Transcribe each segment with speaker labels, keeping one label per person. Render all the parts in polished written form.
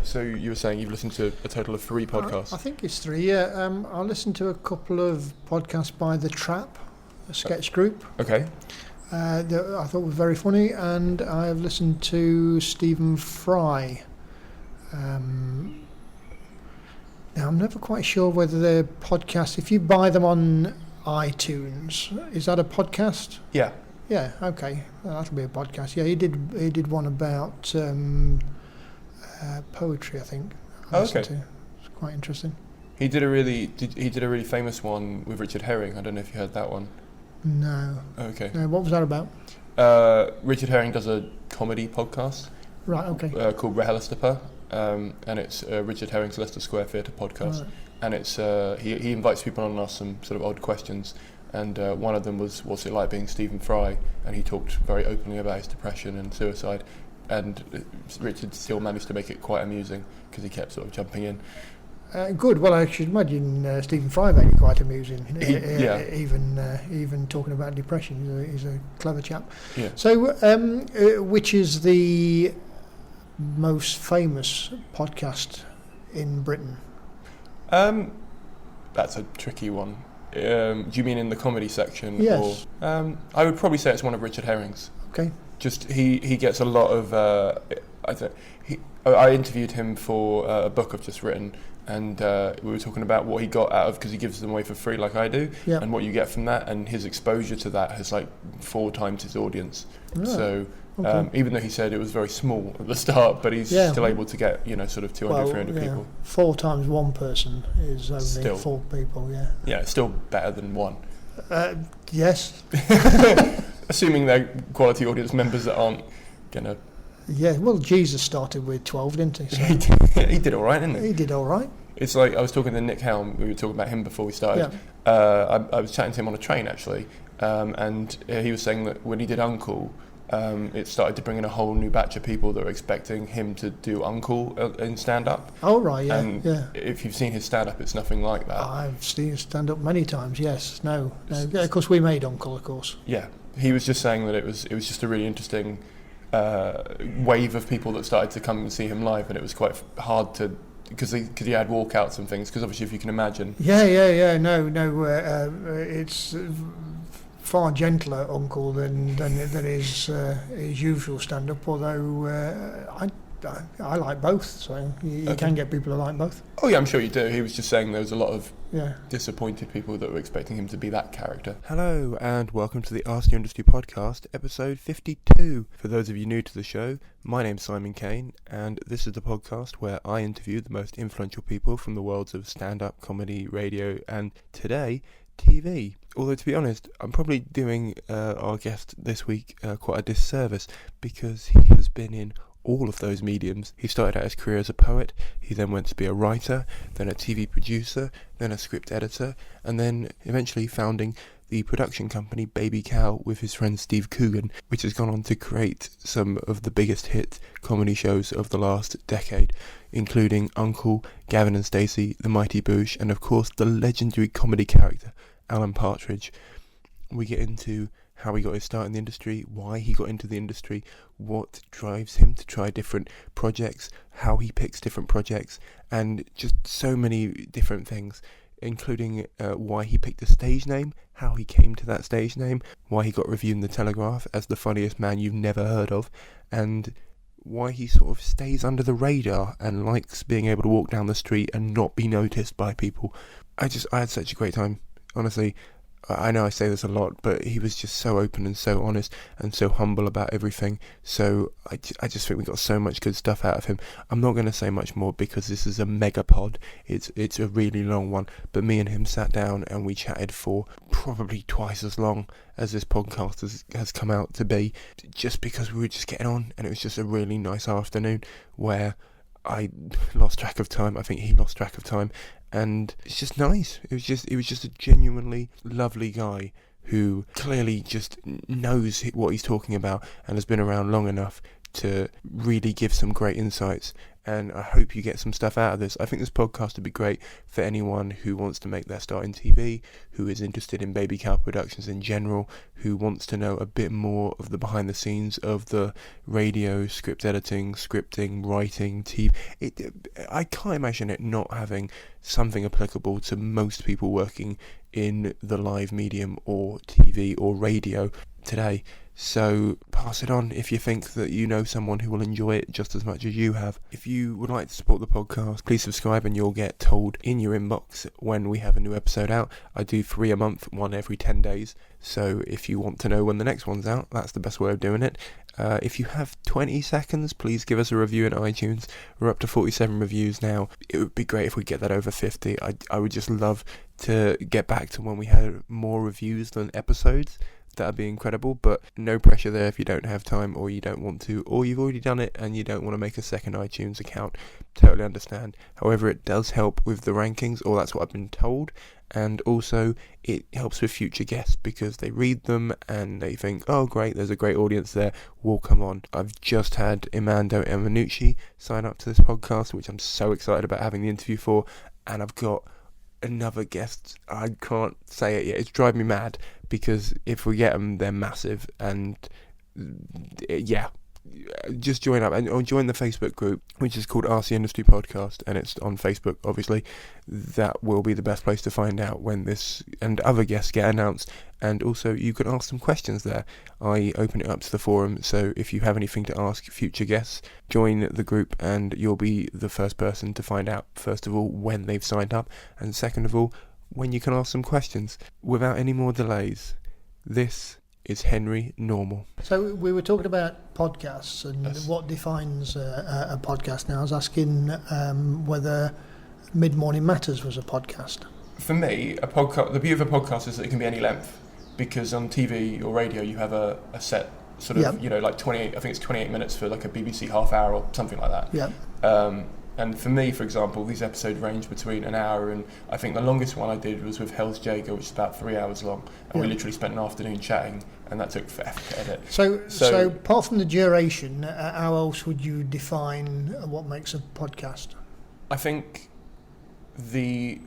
Speaker 1: So you were saying you've listened to a total of 3 podcasts?
Speaker 2: I think it's 3, yeah. I listened to a couple of podcasts by The Trap, a sketch group.
Speaker 1: Okay.
Speaker 2: That I thought were very funny, and I've listened to Stephen Fry. Now, I'm never quite sure whether they're podcasts. If you buy them on iTunes, is that a podcast?
Speaker 1: Yeah.
Speaker 2: Yeah, okay. Well, that'll be a podcast. Yeah, he did one about poetry, I think.
Speaker 1: Okay.
Speaker 2: It's quite interesting.
Speaker 1: He did a really famous one with Richard Herring. I don't know if you heard that one.
Speaker 2: No.
Speaker 1: Okay.
Speaker 2: No, what was that about?
Speaker 1: Richard Herring does a comedy podcast.
Speaker 2: Right, okay.
Speaker 1: Called Rehelistapa, and it's Richard Herring's Leicester Square Theatre podcast. Right. And it's he invites people on and asks some sort of odd questions. And one of them was, what's it like being Stephen Fry? And he talked very openly about his depression and suicide. And Richard still managed to make it quite amusing because he kept sort of jumping in.
Speaker 2: Good. Well, I should imagine Stephen Fry made it quite amusing.
Speaker 1: Yeah.
Speaker 2: Even talking about depression, he's a clever chap.
Speaker 1: Yeah.
Speaker 2: So, which is the most famous podcast in Britain?
Speaker 1: That's a tricky one. Do you mean in the comedy section?
Speaker 2: Yes.
Speaker 1: Or, I would probably say it's one of Richard Herring's.
Speaker 2: Okay.
Speaker 1: Just he gets a lot of. I interviewed him for a book I've just written, and we were talking about what he got out of, because he gives them away for free like I do,
Speaker 2: yeah.
Speaker 1: And what you get from that, and his exposure to that has like 4 times his audience.
Speaker 2: Oh,
Speaker 1: so
Speaker 2: okay.
Speaker 1: Even though he said it was very small at the start, but he's still able to get sort of 200, 300 people. 4
Speaker 2: times one person is only still 4 people. Yeah.
Speaker 1: Yeah, it's still better than 1.
Speaker 2: Yes.
Speaker 1: Assuming they're quality audience members that aren't gonna.
Speaker 2: Yeah, well, Jesus started with 12, didn't he? So
Speaker 1: he did all right, didn't he?
Speaker 2: He did all right.
Speaker 1: It's like, I was talking to Nick Helm, we were talking about him before we started. Yeah. I was chatting to him on a train, actually, and he was saying that when he did Uncle, it started to bring in a whole new batch of people that were expecting him to do Uncle in stand-up.
Speaker 2: Oh, right, yeah.
Speaker 1: And if you've seen his stand-up, it's nothing like that.
Speaker 2: I've seen his stand-up many times, yes. No. Of course, we made Uncle, of course.
Speaker 1: Yeah. He was just saying that it was just a really interesting wave of people that started to come and see him live, and it was quite hard to, because he had walkouts and things, because obviously if you can imagine.
Speaker 2: Yeah. No. It's far gentler Uncle than his usual stand-up, although I like both, so you can get people who like both.
Speaker 1: Oh yeah, I'm sure you do. He was just saying there was a lot of disappointed people that were expecting him to be that character. Hello, and welcome to the Ask Your Industry podcast, episode 52. For those of you new to the show, my name's Simon Kane, and this is the podcast where I interview the most influential people from the worlds of stand-up, comedy, radio, and today, TV. Although, to be honest, I'm probably doing our guest this week quite a disservice, because he has been in all of those mediums. He started out his career as a poet, he then went to be a writer, then a TV producer, then a script editor, and then eventually founding the production company Baby Cow with his friend Steve Coogan, which has gone on to create some of the biggest hit comedy shows of the last decade, including Uncle, Gavin and Stacey, The Mighty Boosh, and of course the legendary comedy character Alan Partridge. We get into how he got his start in the industry, why he got into the industry, what drives him to try different projects, how he picks different projects, and just so many different things, including why he picked a stage name, how he came to that stage name, why he got reviewed in the Telegraph as the funniest man you've never heard of, and why he sort of stays under the radar and likes being able to walk down the street and not be noticed by people. I had such a great time, honestly. I know I say this a lot, but he was just so open and so honest and so humble about everything. So I just think we got so much good stuff out of him. I'm not going to say much more because this is a mega pod. It's a really long one. But me and him sat down and we chatted for probably twice as long as this podcast has come out to be, just because we were just getting on, and it was just a really nice afternoon where I lost track of time. I think he lost track of time. And it's just nice. It was just a genuinely lovely guy who clearly just knows what he's talking about and has been around long enough to really give some great insights and I hope you get some stuff out of this. I think this podcast would be great for anyone who wants to make their start in TV, who is interested in baby cow productions in general, who wants to know a bit more of the behind the scenes of the radio, script editing, scripting, writing, TV. I can't imagine it not having something applicable to most people working in the live medium or TV or radio today. So pass it on if you think that you know someone who will enjoy it just as much as you have. If you would like to support the podcast, please subscribe and you'll get told in your inbox when we have a new episode out. I do 3 a month, 1 every 10 days. So if you want to know when the next one's out, that's the best way of doing it. If you have 20 seconds, please give us a review in iTunes. We're up to 47 reviews now. It would be great if we get that over 50. I would just love to get back to when we had more reviews than episodes. That'd be incredible, but no pressure there if you don't have time or you don't want to, or you've already done it and you don't want to make a second iTunes account. Totally understand. However, it does help with the rankings, or that's what I've been told, and also it helps with future guests because they read them and they think, oh great, there's a great audience there, we'll come on. I've just had Imando Emanucci sign up to this podcast, which I'm so excited about having the interview for, and I've got another guest. I can't say it yet. It's driving me mad because if we get them, they're massive. And just join up or join the Facebook group, which is called RC Industry Podcast, and it's on Facebook, obviously. That will be the best place to find out when this and other guests get announced. And also, you can ask some questions there. I open it up to the forum, so if you have anything to ask future guests, join the group and you'll be the first person to find out, first of all, when they've signed up, and second of all, when you can ask some questions. Without any more delays, this is Henry Normal.
Speaker 2: So we were talking about podcasts and what defines a podcast. Now I was asking whether Mid-Morning Matters was a podcast.
Speaker 1: For me, a podcast. The beauty of a podcast is that it can be any length, because on TV or radio you have a set sort of, like 28. I think it's 28 minutes for like a BBC half hour or something like that.
Speaker 2: Yeah.
Speaker 1: And for me, for example, these episodes range between an hour and I think the longest one I did was with Hell's Jaeger, which is about 3 hours long, and we literally spent an afternoon chatting, and that took forever to edit.
Speaker 2: So apart from the duration, how else would you define what makes a podcast?
Speaker 1: I think the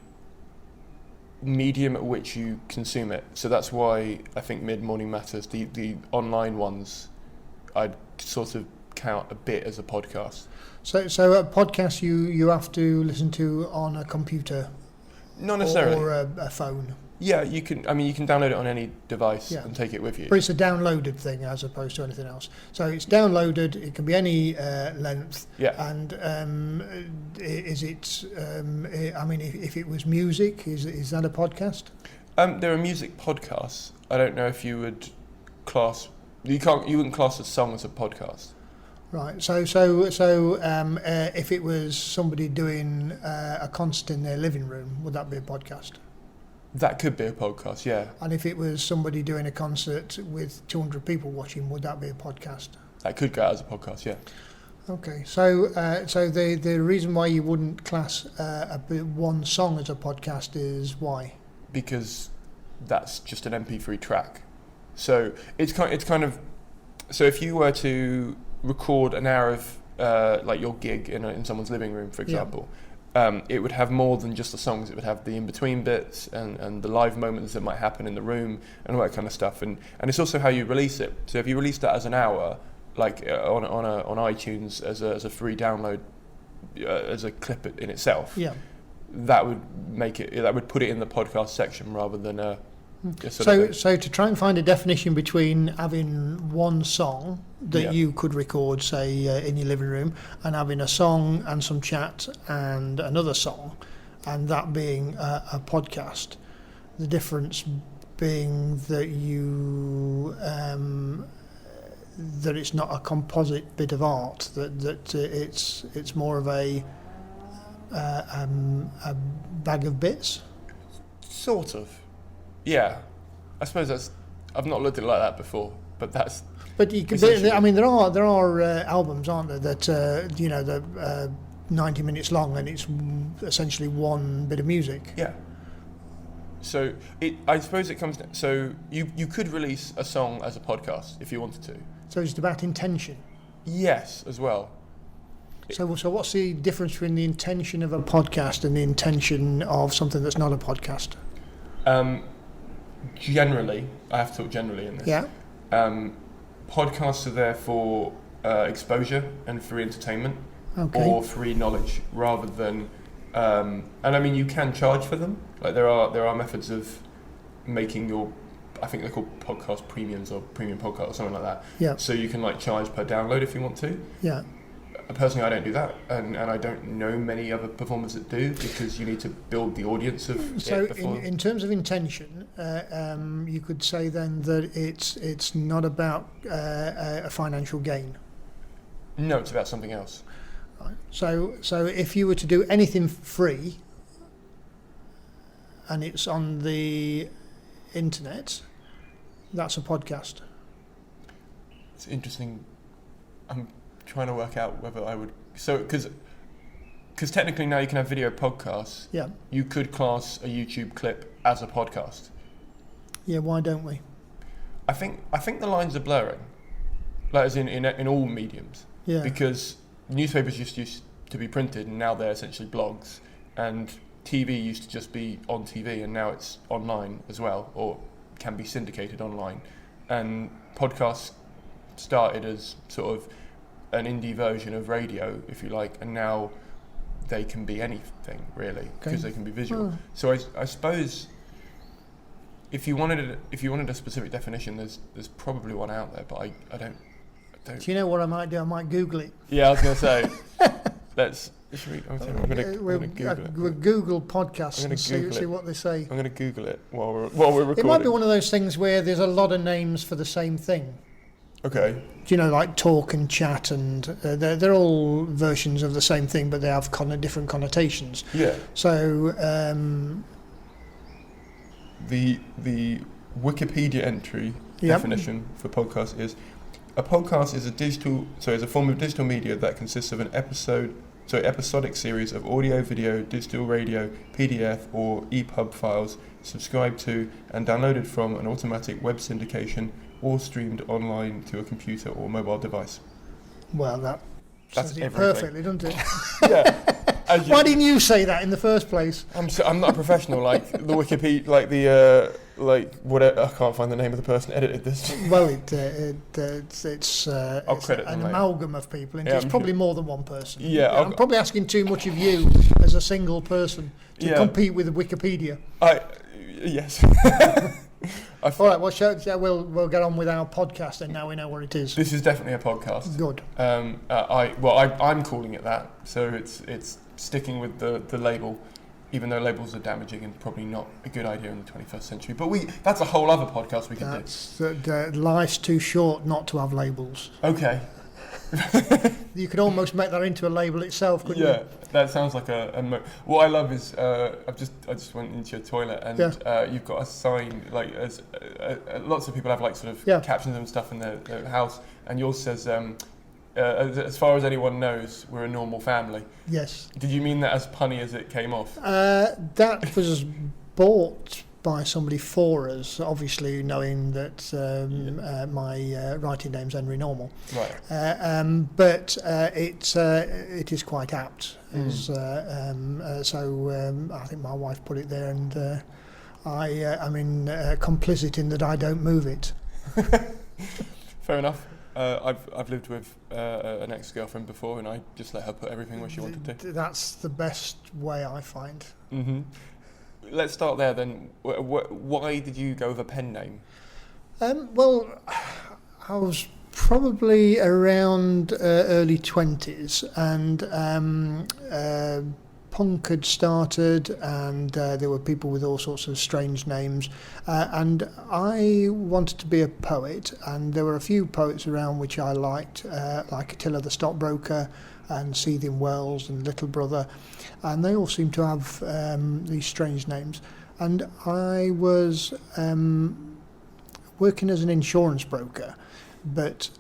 Speaker 1: medium at which you consume it. So that's why I think Mid-Morning Matters, the online ones, I'd sort of count a bit as a podcast.
Speaker 2: So a podcast you have to listen to on a computer,
Speaker 1: not necessarily,
Speaker 2: or a phone.
Speaker 1: Yeah, you can. I mean, you can download it on any device and take it with you.
Speaker 2: But it's a downloaded thing as opposed to anything else. So it's downloaded. It can be any length.
Speaker 1: Yeah.
Speaker 2: And is it? I mean, if it was music, is that a podcast?
Speaker 1: There are music podcasts. I don't know if you would class. You wouldn't class a song as a podcast.
Speaker 2: Right. So if it was somebody doing a concert in their living room, would that be a podcast?
Speaker 1: That could be a podcast, yeah.
Speaker 2: And if it was somebody doing a concert with 200 people watching, would that be a podcast?
Speaker 1: That could go out as a podcast, yeah.
Speaker 2: Okay. So the reason why you wouldn't class one song as a podcast is why?
Speaker 1: Because that's just an MP3 track. So it's kind of. So if you were to record an hour of like your gig in someone's living room, for example, it would have more than just the songs. It would have the in-between bits and the live moments that might happen in the room and all that kind of stuff. And it's also how you release it. So if you release that as an hour, like on iTunes as a free download, as a clip in itself, that would put it in the podcast section rather than a.
Speaker 2: So to try and find a definition between having one song that you could record, say, in your living room, and having a song and some chat and another song, and that being a podcast, the difference being that that it's not a composite bit of art, that it's more of a bag of bits.
Speaker 1: Sort of. Yeah, I suppose that's. I've not looked at it like that before, but that's.
Speaker 2: But you can. I mean, there are albums, aren't there, that they're 90 minutes long, and it's essentially one bit of music.
Speaker 1: Yeah. So I suppose it comes. So you could release a song as a podcast if you wanted to.
Speaker 2: So it's about intention.
Speaker 1: Yes, as well.
Speaker 2: So what's the difference between the intention of a podcast and the intention of something that's not a podcast?
Speaker 1: Generally, I have to talk generally in this.
Speaker 2: Yeah.
Speaker 1: Podcasts are there for exposure and free entertainment,
Speaker 2: Okay.
Speaker 1: or free knowledge, rather than. And I mean, you can charge for them. Like there are methods of making your, I think they're called podcast premiums or premium podcast or something like that.
Speaker 2: Yeah.
Speaker 1: So you can like charge per download if you want to.
Speaker 2: Yeah.
Speaker 1: Personally, I don't do that, and I don't know many other performers that do, because you need to build the audience of
Speaker 2: So
Speaker 1: it before.
Speaker 2: in terms of intention, you could say then that it's not about a financial gain.
Speaker 1: No, it's about something else.
Speaker 2: Right. So if you were to do anything free and it's on the internet, that's a podcast.
Speaker 1: It's interesting. I'm trying to work out whether I would. So, because technically now you can have video podcasts.
Speaker 2: Yeah.
Speaker 1: You could class a YouTube clip as a podcast.
Speaker 2: Yeah. Why don't we?
Speaker 1: I think the lines are blurring, like as in all mediums.
Speaker 2: Yeah.
Speaker 1: Because newspapers used to be printed, and now they're essentially blogs, and TV used to just be on TV, and now it's online as well, or can be syndicated online. And podcasts started as sort of an indie version of radio, if you like, and now they can be anything really, because they can be visual.
Speaker 2: Oh.
Speaker 1: So I suppose if you wanted a specific definition, there's probably one out there, but I don't.
Speaker 2: Do you know what I might do? I might Google it.
Speaker 1: Yeah, I was going to say. I'm going to
Speaker 2: We'll Google podcasts and
Speaker 1: Google
Speaker 2: see what they say.
Speaker 1: I'm going to Google it while we're recording.
Speaker 2: It might be one of those things where there's a lot of names for the same thing.
Speaker 1: Okay.
Speaker 2: Do you know, like talk and chat, and they're all versions of the same thing, but they have different connotations.
Speaker 1: Yeah.
Speaker 2: So
Speaker 1: The Wikipedia entry
Speaker 2: Yep.
Speaker 1: definition for podcast is: a podcast is a form of digital media that consists of an episodic series of audio, video, digital radio, PDF or EPUB files subscribed to and downloaded from an automatic web syndication or streamed online to a computer or mobile device.
Speaker 2: Well, that
Speaker 1: That's
Speaker 2: says it
Speaker 1: everything.
Speaker 2: perfectly, doesn't it?
Speaker 1: Yeah.
Speaker 2: Why didn't you say that in the first place?
Speaker 1: I'm not a professional like the Wikipedia, like the whatever. I can't find the name of the person that edited this.
Speaker 2: Well, it's an amalgam of people. And it's probably more than one person.
Speaker 1: Yeah,
Speaker 2: I'm probably asking too much of you as a single person to compete with Wikipedia.
Speaker 1: Yes.
Speaker 2: All right, well, we'll get on with our podcast, and now we know what it is.
Speaker 1: This is definitely a podcast.
Speaker 2: Good.
Speaker 1: I'm calling it that, so it's sticking with the label, even though labels are damaging and probably not a good idea in the 21st century. But that's a whole other podcast we can do.
Speaker 2: Life's too short not to have labels.
Speaker 1: Okay.
Speaker 2: You could almost make that into a label itself, couldn't you?
Speaker 1: Yeah, that sounds like what I love is I just went into your toilet, and you've got a sign, like lots of people have like sort of captions and stuff in their house, and yours says as far as anyone knows, we're a normal family.
Speaker 2: Yes.
Speaker 1: Did you mean that as punny as it came off?
Speaker 2: That was bought by somebody for us, obviously knowing that my writing name's Henry Normal.
Speaker 1: Right.
Speaker 2: But it is quite apt. So I think my wife put it there, and I'm complicit in that I don't move it.
Speaker 1: Fair enough. I've lived with an ex-girlfriend before, and I just let her put everything where she wanted to.
Speaker 2: That's the best way, I find.
Speaker 1: Mm-hmm. Let's start there then. Why did you go with a pen name?
Speaker 2: Well, I was probably around early 20s, and punk had started, and there were people with all sorts of strange names, and I wanted to be a poet, and there were a few poets around which I liked, like Attila the Stockbroker and Seething Wells and Little Brother, and they all seemed to have these strange names. And I was working as an insurance broker, but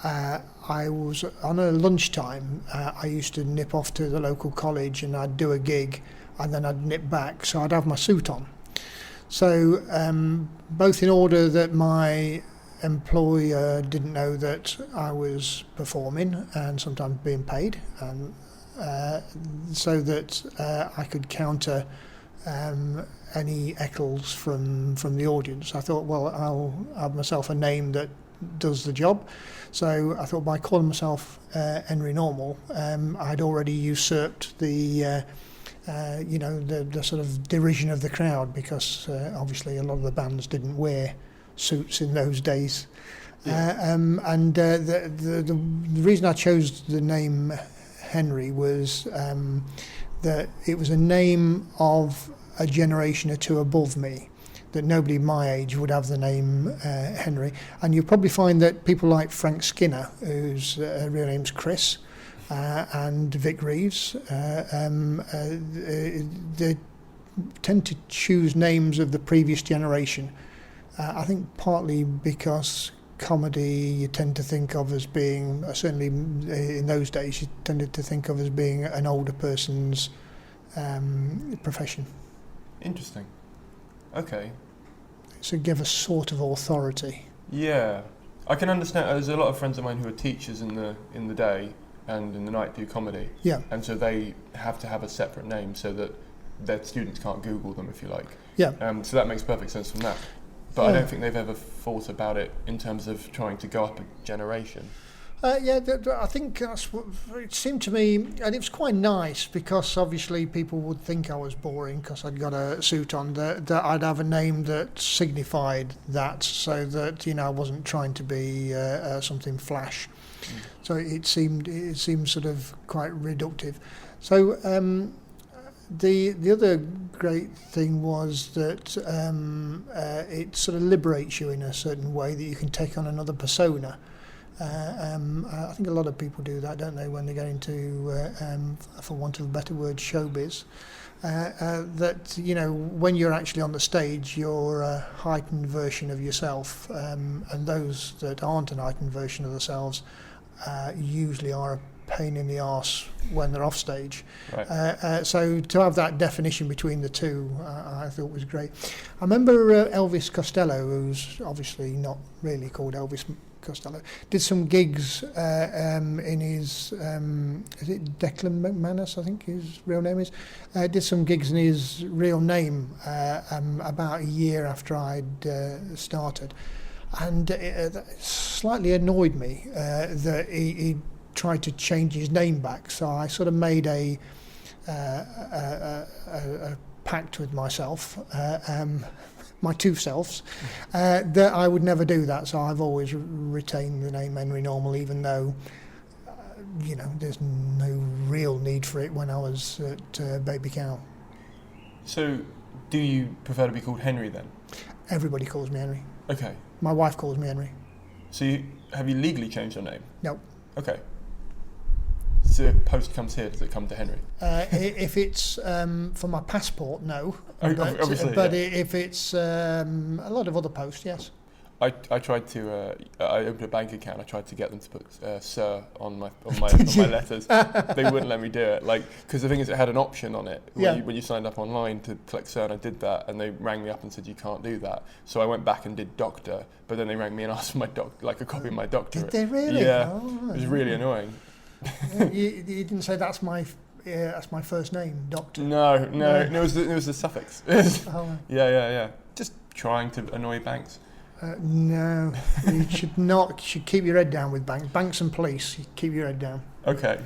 Speaker 2: I was on a lunchtime. I used to nip off to the local college, and I'd do a gig, and then I'd nip back, so I'd have my suit on. So both in order that my employer didn't know that I was performing and sometimes being paid, and so that I could counter any heckles from the audience. I thought, well, I'll have myself a name that does the job. So I thought by calling myself Henry Normal, I'd already usurped the the sort of derision of the crowd, because obviously a lot of the bands didn't wear suits in those days. Yeah. The reason I chose the name Henry was that it was a name of a generation or two above me, that nobody my age would have the name Henry. And you'll probably find that people like Frank Skinner, whose real name's Chris, and Vic Reeves, they tend to choose names of the previous generation. I think partly because comedy you tend to think of as being, certainly in those days, you tended to think of as being an older person's profession.
Speaker 1: Interesting. Okay.
Speaker 2: So give a sort of authority.
Speaker 1: Yeah, I can understand. There's a lot of friends of mine who are teachers in the day and in the night do comedy.
Speaker 2: Yeah.
Speaker 1: And so they have to have a separate name so that their students can't Google them, if you like.
Speaker 2: Yeah.
Speaker 1: So that makes perfect sense from that. But I don't think they've ever thought about it in terms of trying to go up a generation.
Speaker 2: I think that's what it seemed to me, and it was quite nice, because obviously people would think I was boring because I'd got a suit on, that I'd have a name that signified that, so that I wasn't trying to be something flash. So it seemed sort of quite reductive. So the other great thing was that it sort of liberates you in a certain way, that you can take on another persona. I think a lot of people do that, don't they, when they get into, for want of a better word, showbiz. That when you're actually on the stage, you're a heightened version of yourself, and those that aren't an heightened version of themselves usually are a pain in the arse when they're off stage. Right. So to have that definition between the two, I thought was great. I remember Elvis Costello, who's obviously not really called Elvis Costello, did some gigs in his, is it Declan McManus, I think his real name is, did some gigs in his real name about a year after I'd started. And it slightly annoyed me that he tried to change his name back. So I sort of made a pact with myself, my two selves, that I would never do that. So I've always retained the name Henry Normal, even though there's no real need for it when I was at Baby Cow.
Speaker 1: So do you prefer to be called Henry then?
Speaker 2: Everybody calls me Henry.
Speaker 1: Okay.
Speaker 2: My wife calls me Henry.
Speaker 1: So have you legally changed your name?
Speaker 2: No.
Speaker 1: Okay. So if post comes here, does it come to Henry?
Speaker 2: If it's for my passport, no.
Speaker 1: Obviously,
Speaker 2: but if it's a lot of other posts, yes.
Speaker 1: I tried to. I opened a bank account. I tried to get them to put "Sir" on my letters. They wouldn't let me do it. Because the thing is, it had an option on it when you signed up online to click "Sir," and I did that, and they rang me up and said you can't do that. So I went back and did "Doctor," but then they rang me and asked for my a copy of my doctorate.
Speaker 2: Did they really?
Speaker 1: Yeah,
Speaker 2: oh,
Speaker 1: it was really annoying.
Speaker 2: You didn't say that's my first name, Doctor.
Speaker 1: No, it was the suffix.
Speaker 2: Oh.
Speaker 1: Yeah. Just trying to annoy banks.
Speaker 2: No, you should not. You should keep your head down with banks and police. You keep your head down.
Speaker 1: Okay,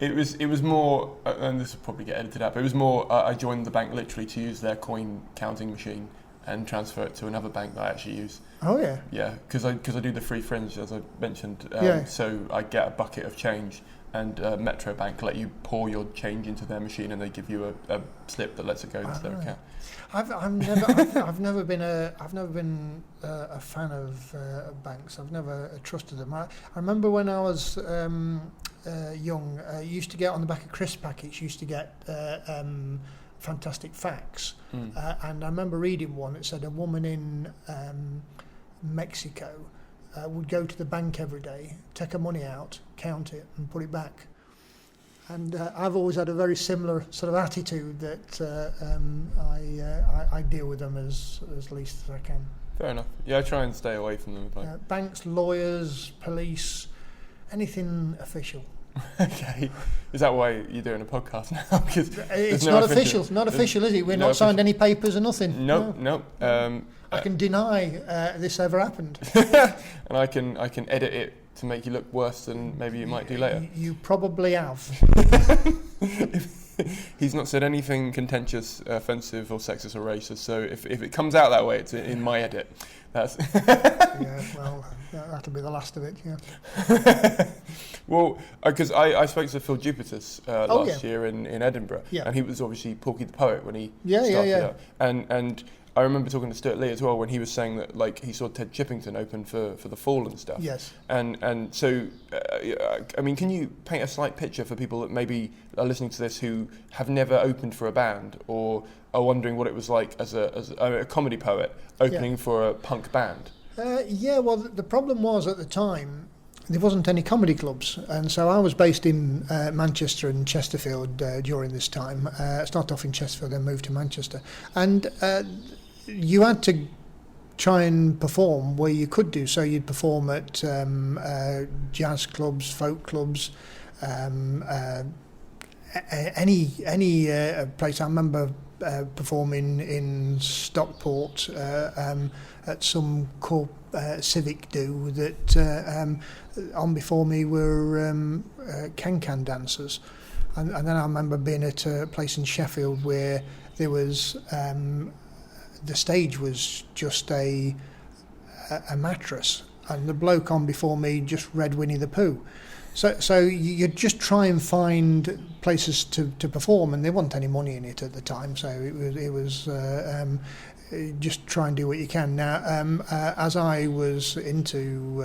Speaker 1: it was more, and this will probably get edited out. But it was more. I joined the bank literally to use their coin counting machine and transfer it to another bank that I actually use.
Speaker 2: Oh yeah.
Speaker 1: Yeah, because I do the free fringe, as I mentioned.
Speaker 2: Yeah.
Speaker 1: So I get a bucket of change, and Metro Bank let you pour your change into their machine, and they give you a slip that lets it go into their account.
Speaker 2: I've never been a fan of banks. I've never trusted them. I remember when I was young, used to get on the back of crisp packets. Used to get fantastic facts, and I remember reading one that said a woman in Mexico would go to the bank every day, take her money out, count it, and put it back. And I've always had a very similar sort of attitude that I deal with them as least as I can.
Speaker 1: Fair enough. Yeah, I try and stay away from them.
Speaker 2: Banks, lawyers, police, anything official.
Speaker 1: Okay. Is that why you're doing a podcast now? Because
Speaker 2: it's not official. Not official, is it? We're not signed any papers or nothing.
Speaker 1: No.
Speaker 2: I can deny this ever happened.
Speaker 1: And I can edit it to make you look worse than maybe you might do later.
Speaker 2: You probably have.
Speaker 1: He's not said anything contentious, offensive, or sexist or racist. So if it comes out that way, it's in my edit. That's
Speaker 2: yeah. Well, that'll be the last of it. Yeah.
Speaker 1: Well, because I spoke to Phil Jupitus last year in Edinburgh, and he was obviously Porky the Poet when he started out. And I remember talking to Stuart Lee as well when he was saying that like he saw Ted Chippington open for the Fall and stuff.
Speaker 2: Yes.
Speaker 1: And so, I mean, can you paint a slight picture for people that maybe are listening to this who have never opened for a band or are wondering what it was like as a comedy poet opening for a punk band?
Speaker 2: Well, the problem was at the time there wasn't any comedy clubs, and so I was based in Manchester and Chesterfield during this time. Started off in Chesterfield, then moved to Manchester, and you had to try and perform where you could do so. You'd perform at jazz clubs, folk clubs, any place. I remember performing in Stockport at some civic do that on before me were can dancers, and then I remember being at a place in Sheffield where there was the stage was just a mattress, and the bloke on before me just read Winnie the Pooh. So you just try and find places to perform, and there wasn't any money in it at the time, so it was just try and do what you can. Now, as I was into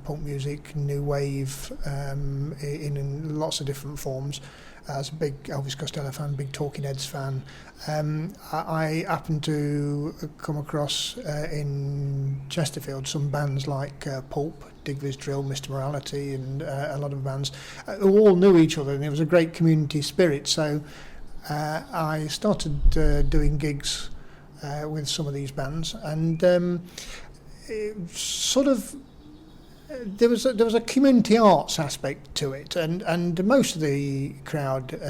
Speaker 2: punk music, new wave, in lots of different forms, as a big Elvis Costello fan, big Talking Heads fan, I happened to come across in Chesterfield some bands like Pulp, Digby's Drill, Mr. Morality, and a lot of bands who all knew each other, and there was a great community spirit. So I started doing gigs with some of these bands, and there was a community arts aspect to it, and most of the crowd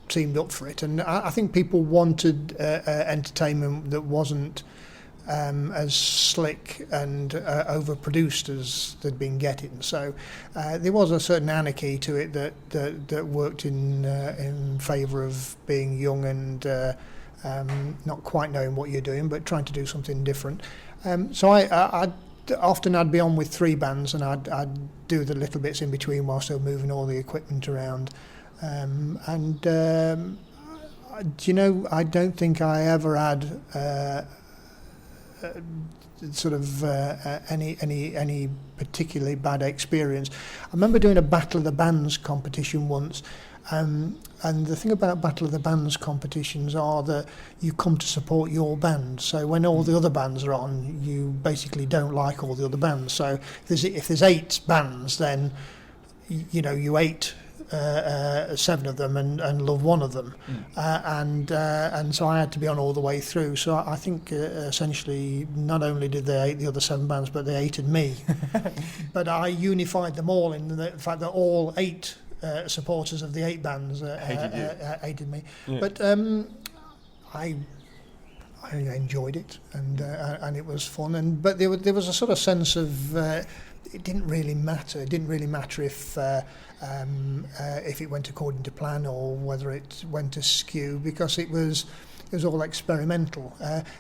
Speaker 2: seemed up for it, and I think people wanted entertainment that wasn't as slick and overproduced as they'd been getting. So there was a certain anarchy to it that worked in favour of being young and not quite knowing what you're doing, but trying to do something different. So I'd be on with three bands, and I'd do the little bits in between whilst they were moving all the equipment around. I don't think I ever had any particularly bad experience. I remember doing a Battle of the Bands competition once, and the thing about Battle of the Bands competitions are that you come to support your band. So when all the other bands are on, you basically don't like all the other bands. So if there's 8 bands, then you 8. 7 of them and love one of them, and so I had to be on all the way through. So I think essentially not only did they hate the other 7 bands, but they hated me. But I unified them all in the fact that all 8 supporters of the 8 bands hated me. Yeah. But I enjoyed it, and it was fun. But there was a sort of sense of it didn't really matter. It didn't really matter if it went according to plan or whether it went askew, because it was all experimental.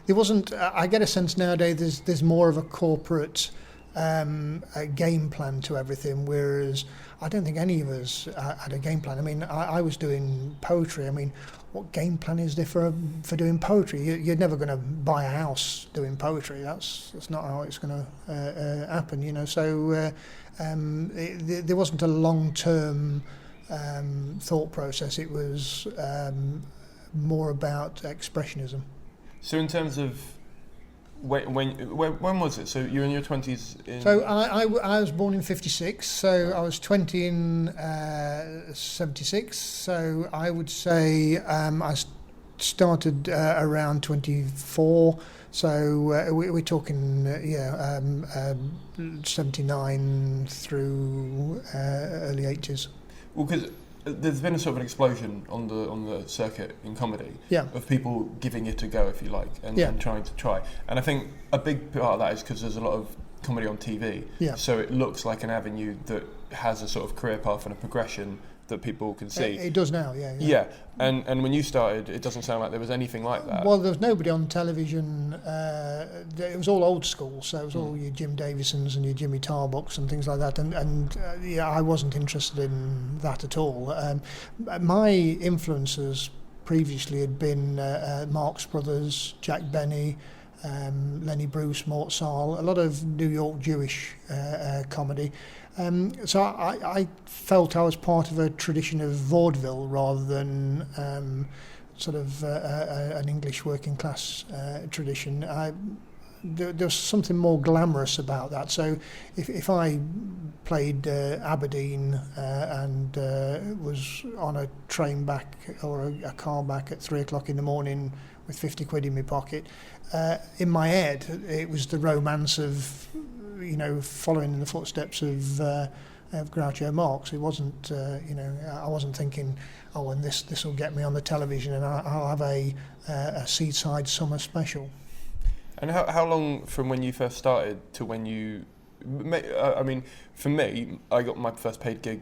Speaker 2: There wasn't. I get a sense nowadays there's more of a corporate a game plan to everything, whereas I don't think any of us had a game plan. I mean, I was doing poetry. I mean, what game plan is there for doing poetry? You're never going to buy a house doing poetry. That's not how it's going to happen, So there wasn't a long-term thought process. It was more about expressionism.
Speaker 1: So in terms of when was it? So you're in your 20s?
Speaker 2: So I was born in 56, so I was 20 in 76, so I would say I started around 24, so we're talking 79 through early 80s.
Speaker 1: Well, because there's been a sort of an explosion on the circuit in comedy of people giving it a go, if you like, and trying to try. And I think a big part of that is because there's a lot of comedy on TV, so it looks like an avenue that has a sort of career path and a progression that people can see.
Speaker 2: It does now,
Speaker 1: Yeah, and when you started, it doesn't sound like there was anything like that.
Speaker 2: Well, there was nobody on television. It was all old school, so it was all your Jim Davisons and your Jimmy Tarbucks and things like that. And I wasn't interested in that at all. My influences previously had been Marx Brothers, Jack Benny, Lenny Bruce, Mort Sahl, a lot of New York Jewish comedy. So I felt I was part of a tradition of vaudeville rather than sort of an English working class tradition. There was something more glamorous about that. So if I played Aberdeen and was on a train back or a car back at 3 o'clock in the morning with 50 quid in my pocket, in my head it was the romance of following in the footsteps of Groucho Marx. It wasn't, I wasn't thinking, and this will get me on the television and I'll have a seaside summer special.
Speaker 1: And how long from when you first started to when you, I mean, for me, I got my first paid gig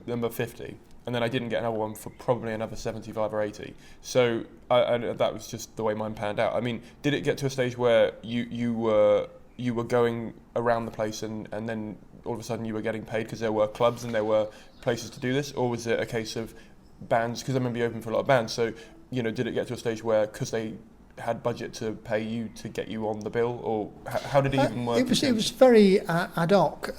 Speaker 1: number 50, and then I didn't get another one for probably another 75 or 80. So that was just the way mine panned out. I mean, did it get to a stage where you were going around the place and then all of a sudden you were getting paid because there were clubs and there were places to do this? Or was it a case of bands? Because I remember you opened for a lot of bands. So, did it get to a stage where, because they had budget to pay you to get you on the bill? Or how did it even work?
Speaker 2: It was very ad hoc.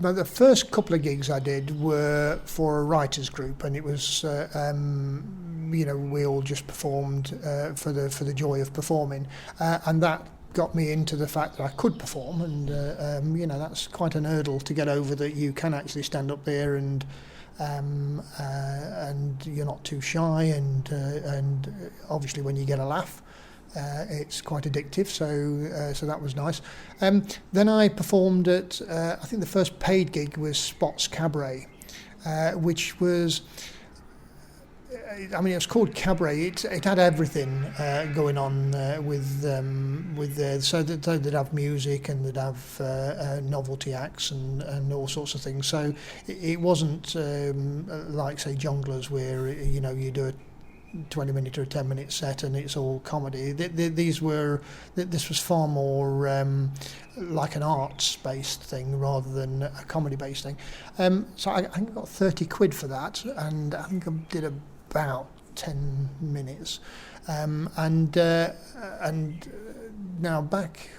Speaker 2: The first couple of gigs I did were for a writers group, and it was we all just performed for the joy of performing, and that got me into the fact that I could perform, and that's quite an hurdle to get over, that you can actually stand up there and you're not too shy, and obviously when you get a laugh, it's quite addictive, so that was nice. Then I performed at I think the first paid gig was Spot's Cabaret, which was, it was called Cabaret. It had everything going on so they'd have music and they'd have novelty acts and all sorts of things. So it wasn't like, say, Jongleurs, where you do a 20-minute or a 10-minute set and it's all comedy. This was far more like an arts-based thing rather than a comedy-based thing. So I think I got 30 quid for that, and I think I did about 10 minutes. And now back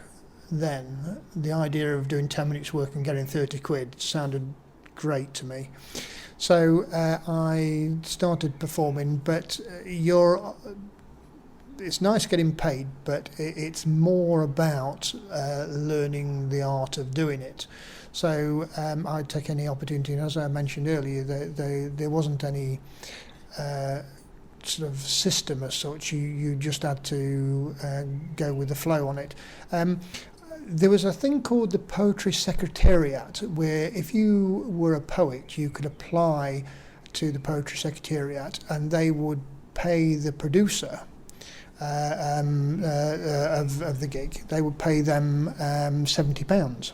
Speaker 2: then, the idea of doing 10 minutes work and getting 30 quid sounded great to me. So I started performing, but it's nice getting paid, but it's more about learning the art of doing it. So I'd take any opportunity, and as I mentioned earlier, there wasn't any sort of system as such. You just had to go with the flow on it. There was a thing called the Poetry Secretariat, where if you were a poet, you could apply to the Poetry Secretariat, and they would pay the producer of the gig. They would pay them £70,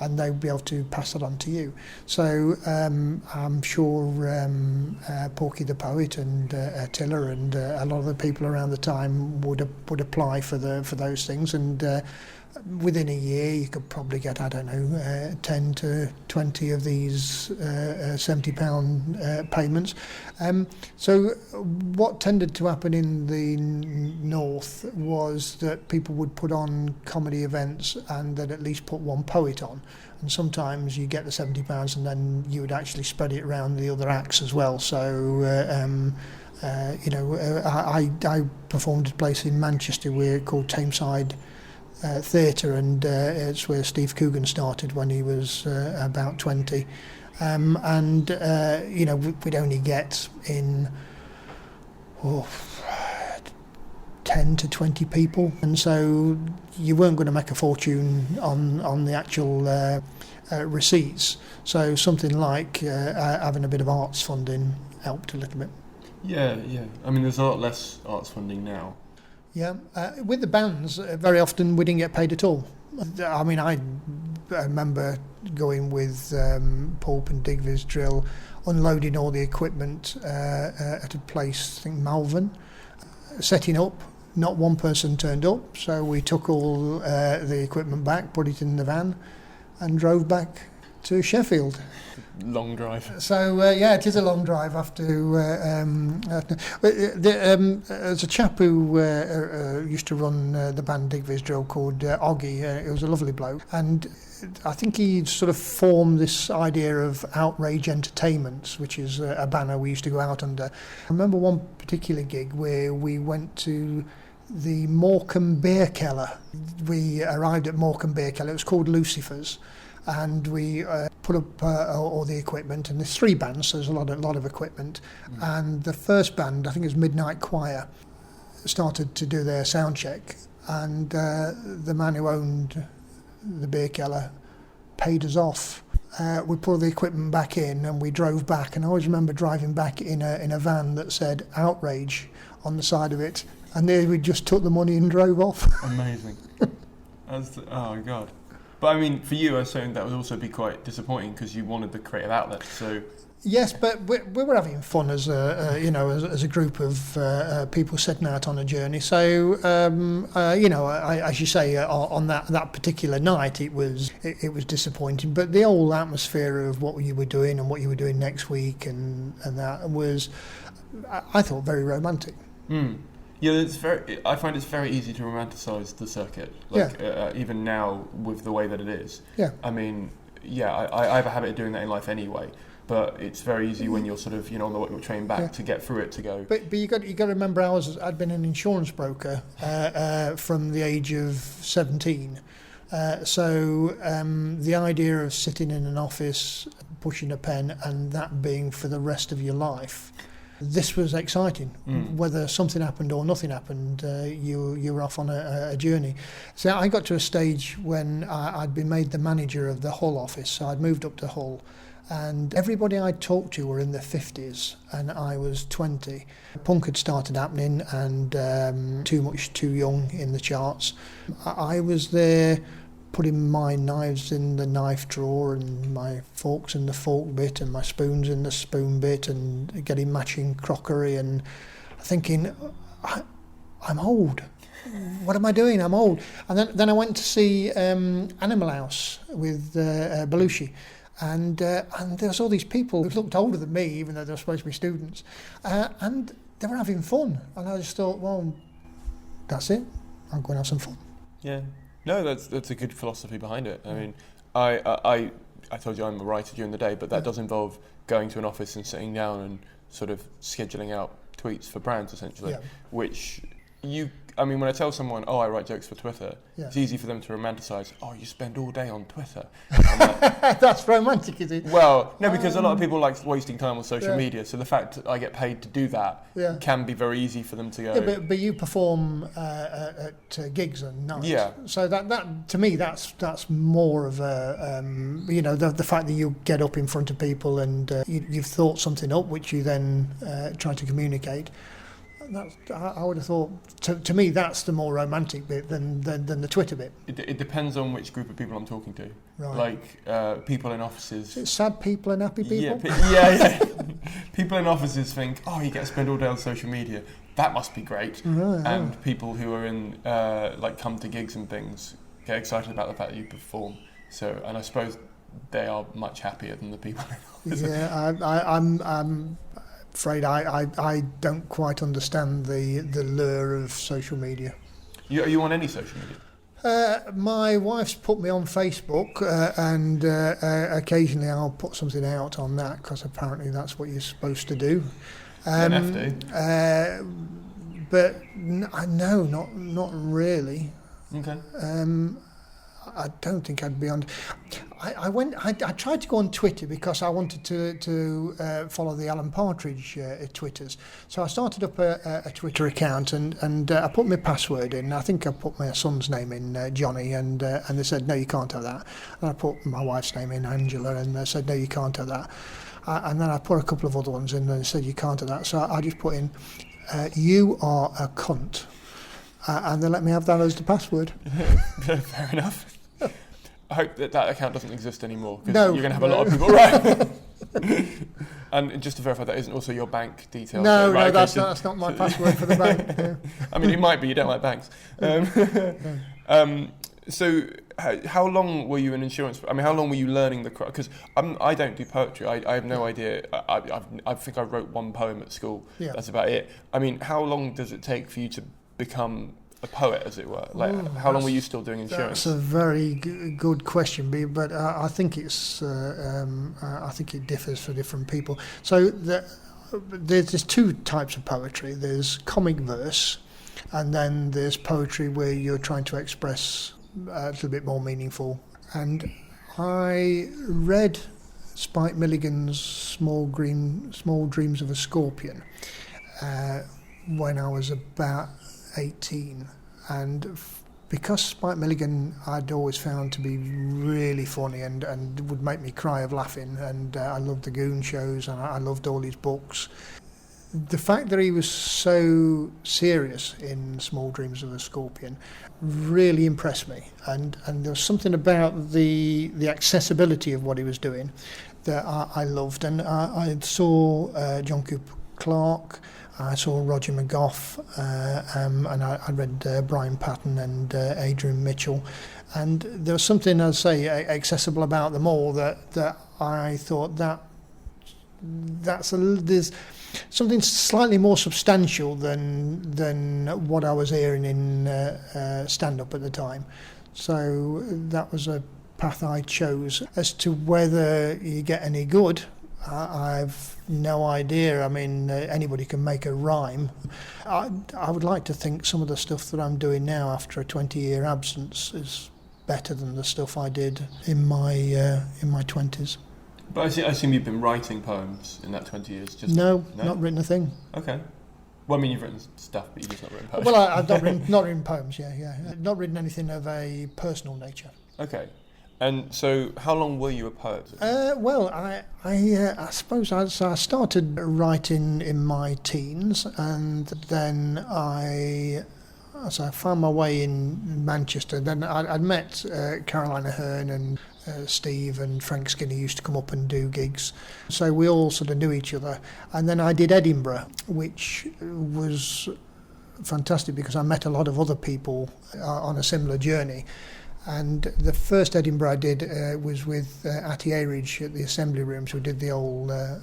Speaker 2: and they would be able to pass that on to you. So I'm sure Porky the Poet and Tiller and a lot of the people around the time would apply for those things, and within a year you could probably get, 10 to 20 of these £70 payments. So what tended to happen in the north was that people would put on comedy events and they'd at least put one poet on, and sometimes you get the £70 and then you would actually spread it around the other acts as well. So I performed at a place in Manchester called Tameside Theatre, and it's where Steve Coogan started when he was about 20, we'd only get in oh, 10 to 20 people, and so you weren't going to make a fortune on the actual receipts. So something like having a bit of arts funding helped a little bit.
Speaker 1: Yeah. I mean, there's a lot less arts funding now.
Speaker 2: Yeah, with the bands, very often we didn't get paid at all. I mean, I remember going with Pulp and Digviz Drill, unloading all the equipment at a place, I think Malvern, setting up. Not one person turned up, so we took all the equipment back, put it in the van, and drove back to Sheffield.
Speaker 1: Long drive.
Speaker 2: So yeah, it is a long drive after. There's a chap who used to run the band Digviz Drill called Oggy. He was a lovely bloke, and I think he sort of formed this idea of Outrage Entertainment, which is a banner we used to go out under. I remember one particular gig where we went to the Morecambe Beer Keller. We arrived at Morecambe Beer Keller. It was called Lucifer's. And we put up all the equipment, and there's 3 bands, so there's a lot of equipment. And the first band, I think it was Midnight Choir, started to do their sound check, and the man who owned the beer keller paid us off. We put the equipment back in, and we drove back, and I always remember driving back in a van that said Outrage on the side of it, and there we just took the money and drove off.
Speaker 1: Amazing. Oh God. But I mean, for you, I assume that would also be quite disappointing because you wanted the creative outlet. So
Speaker 2: yes, but we were having fun as a group of people setting out on a journey. So as you say, on that particular night, it was disappointing. But the whole atmosphere of what you were doing and what you were doing next week and that was, I thought, very romantic.
Speaker 1: Mm. Yeah, I find it's very easy to romanticise the circuit, even now with the way that it is.
Speaker 2: Yeah.
Speaker 1: I mean, I have a habit of doing that in life anyway, but it's very easy when you're sort of on the train back to get through it to go.
Speaker 2: But you got to remember, I'd been an insurance broker from the age of 17. So the idea of sitting in an office, pushing a pen, and that being for the rest of your life. This was exciting. Whether something happened or nothing happened, you were off on a journey. So I got to a stage when I'd been made the manager of the Hull office, so I'd moved up to Hull, and everybody I talked to were in their 50s, and I was 20. Punk had started happening, and Too Much Too Young in the charts. I was there putting my knives in the knife drawer and my forks in the fork bit and my spoons in the spoon bit and getting matching crockery and thinking, I'm old. What am I doing? I'm old. And then I went to see Animal House with Belushi, and there was all these people who looked older than me, even though they were supposed to be students, and they were having fun. And I just thought, well, that's it. I'm going to have some fun.
Speaker 1: Yeah. No, that's a good philosophy behind it. I mean, I told you I'm a writer during the day, but that does involve going to an office and sitting down and sort of scheduling out tweets for brands, essentially, which when I tell someone, I write jokes for Twitter, it's easy for them to romanticise, you spend all day on Twitter. Like,
Speaker 2: that's romantic, is it?
Speaker 1: Well, no, because a lot of people like wasting time on social media, so the fact that I get paid to do that can be very easy for them to go...
Speaker 2: Yeah, but you perform at gigs and nights.
Speaker 1: Yeah.
Speaker 2: So that to me, that's more of a, the fact that you get up in front of people and you've thought something up, which you then try to communicate. I would have thought, to me, that's the more romantic bit than the Twitter bit.
Speaker 1: It depends on which group of people I'm talking to.
Speaker 2: Right.
Speaker 1: Like people in offices.
Speaker 2: Is it sad people and happy people?
Speaker 1: Yeah. People in offices think, you get to spend all day on social media. That must be great.
Speaker 2: Right,
Speaker 1: and people who are in come to gigs and things get excited about the fact that you perform. So, and I suppose they are much happier than the people in offices.
Speaker 2: Yeah, I'm afraid I don't quite understand the lure of social media.
Speaker 1: Are you on any social media?
Speaker 2: My wife's put me on Facebook, and occasionally I'll put something out on that because apparently that's what you're supposed to do. But no, not really.
Speaker 1: Okay.
Speaker 2: I don't think I'd be on. I tried to go on Twitter because I wanted to follow the Alan Partridge Twitters. So I started up a Twitter account and I put my password in. I think I put my son's name in, Johnny, and they said, no, you can't have that. And I put my wife's name in, Angela, and they said, no, you can't have that. And then I put a couple of other ones in and they said, you can't have that. So I just put in, you are a cunt. And they let me have that as the password.
Speaker 1: Fair enough. I hope that account doesn't exist anymore, because
Speaker 2: no,
Speaker 1: you're going to have a lot of people, right? And just to verify, that isn't also your bank details?
Speaker 2: No,
Speaker 1: right?
Speaker 2: no, that's not my password for the bank. Yeah.
Speaker 1: I mean, it might be, you don't like banks. So how long were you in insurance? I mean, how long were you learning the craft? Because I don't do poetry. I have no idea. I think I wrote one poem at school. Yeah. That's about it. I mean, how long does it take for you to become a poet, as it were? Like, how long were you still doing insurance?
Speaker 2: That's a very good question, but I think it's I think it differs for different people. So there's two types of poetry. There's comic verse, and then there's poetry where you're trying to express a little bit more meaningful. And I read Spike Milligan's Small Dreams of a Scorpion when I was about 18, and because Spike Milligan I'd always found to be really funny and would make me cry of laughing, and I loved the Goon shows and I loved all his books. The fact that he was so serious in Small Dreams of a Scorpion really impressed me, and there was something about the accessibility of what he was doing that I loved. And I saw John Cooper Clarke, I saw Roger McGough, and I read Brian Patton and Adrian Mitchell, and there was something, I'd say, accessible about them all that I thought there's something slightly more substantial than what I was hearing in stand-up at the time. So that was a path I chose. As to whether you get any good, I've no idea. I mean, anybody can make a rhyme. I would like to think some of the stuff that I'm doing now after a 20-year absence is better than the stuff I did in my 20s.
Speaker 1: But I assume you've been writing poems in that 20 years?
Speaker 2: No, not written a thing.
Speaker 1: Okay. Well, I mean, you've written stuff, but you've just not written poems.
Speaker 2: Well, I've not written poems, yeah. Not written anything of a personal nature.
Speaker 1: Okay. And so, how long were you a poet?
Speaker 2: Well, I suppose I started writing in my teens, and then I found my way in Manchester. Then I'd met Caroline Aherne and Steve and Frank Skinner used to come up and do gigs, so we all sort of knew each other. And then I did Edinburgh, which was fantastic because I met a lot of other people on a similar journey. And the first Edinburgh I did was with Atty Airage at the Assembly Rooms, who did the old... I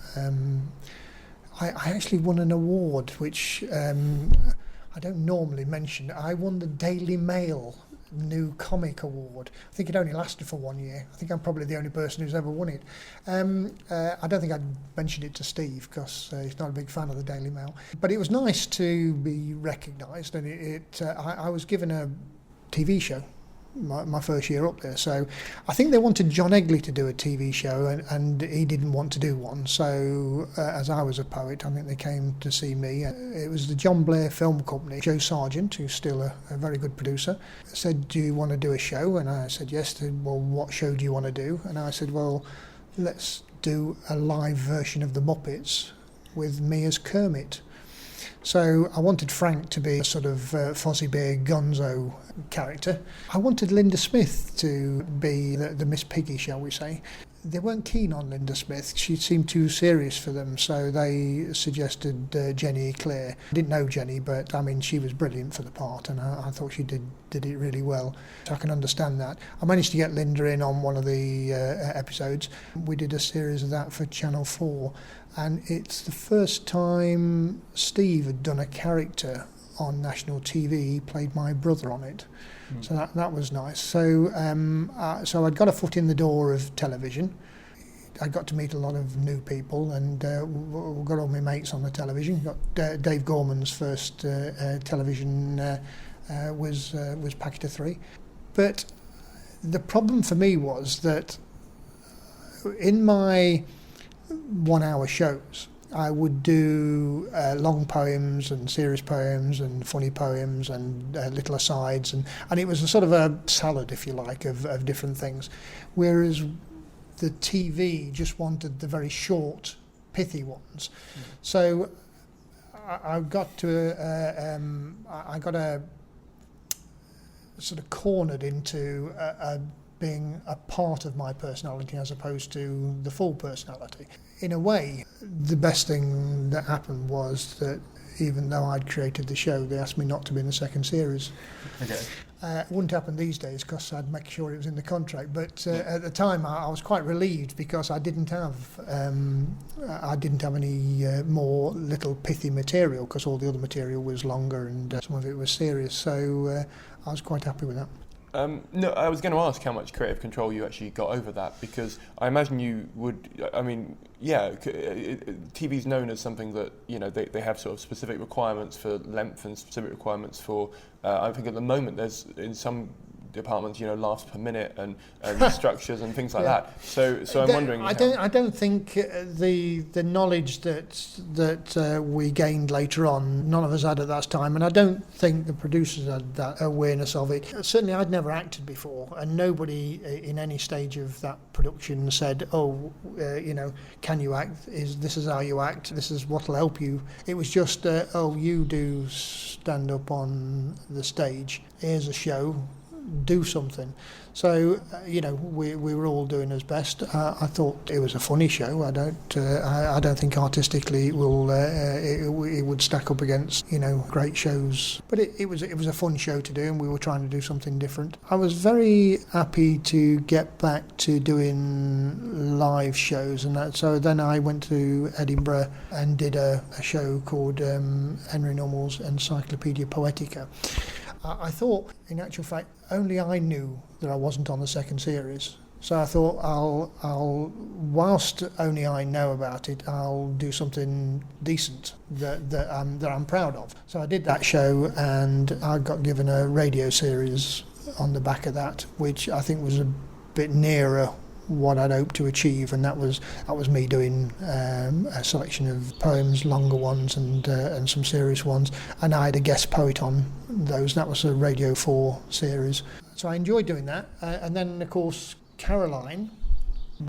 Speaker 2: actually won an award, which I don't normally mention. I won the Daily Mail New Comic Award. I think it only lasted for 1 year. I think I'm probably the only person who's ever won it. I don't think I'd mentioned it to Steve because he's not a big fan of the Daily Mail. But it was nice to be recognised, and I was given a TV show my first year up there. So I think they wanted John Egley to do a TV show, and he didn't want to do one. So as I was a poet, I think they came to see me. It was the John Blair Film Company. Joe Sargent, who's still a very good producer, said, do you want to do a show? And I said yes. They said, well, what show do you want to do? And I said, well, let's do a live version of the Muppets with me as Kermit. So I wanted Frank to be a sort of Fozzie Bear Gonzo character. I wanted Linda Smith to be the Miss Piggy, shall we say. They weren't keen on Linda Smith. She seemed too serious for them, so they suggested Jenny Eclair. I didn't know Jenny, but I mean, she was brilliant for the part, and I thought she did it really well. So I can understand that. I managed to get Linda in on one of the episodes. We did a series of that for Channel 4, and it's the first time Steve had done a character on national TV. He played my brother on it. So that was nice. So so I'd got a foot in the door of television. I got to meet a lot of new people, and got all my mates on the television. Got Dave Gorman's first television was Packet of 3. But the problem for me was that in my 1 hour shows, I would do long poems and serious poems and funny poems and little asides, and it was a sort of a salad, if you like, of different things. Whereas the TV just wanted the very short, pithy ones. So I got a sort of cornered into being a part of my personality as opposed to the full personality. In a way, the best thing that happened was that even though I'd created the show, they asked me not to be in the second series. Okay. It wouldn't happen these days because I'd make sure it was in the contract. But at the time, I was quite relieved because I didn't have any more little pithy material, because all the other material was longer and some of it was serious. So I was quite happy with that.
Speaker 1: No, I was going to ask how much creative control you actually got over that, because I imagine you would. I mean, yeah, TV's known as something that, you know, they have sort of specific requirements for length and specific requirements for. I think at the moment there's in some departments, you know, laughs per minute and structures and things like that. So I'm wondering.
Speaker 2: I don't think the knowledge that we gained later on, none of us had at that time, and I don't think the producers had that awareness of it. Certainly, I'd never acted before, and nobody in any stage of that production said, "Oh, you know, can you act? This is how you act. This is what'll help you." It was just, "Oh, you do stand up on the stage. Here's a show. Do something." So you know, we were all doing as best. I thought it was a funny show. I don't think artistically it would stack up against, you know, great shows. But it was a fun show to do, and we were trying to do something different. I was very happy to get back to doing live shows, and so then I went to Edinburgh and did a show called Henry Nummell's Encyclopedia Poetica. I thought, in actual fact, only I knew that I wasn't on the second series. So I thought, I'll whilst only I know about it, I'll do something decent that I'm proud of. So I did that show, and I got given a radio series on the back of that, which I think was a bit nearer what I'd hoped to achieve, and that was me doing a selection of poems, longer ones and some serious ones, and I had a guest poet on those. That was a Radio 4 series, so I enjoyed doing that. And then of course Caroline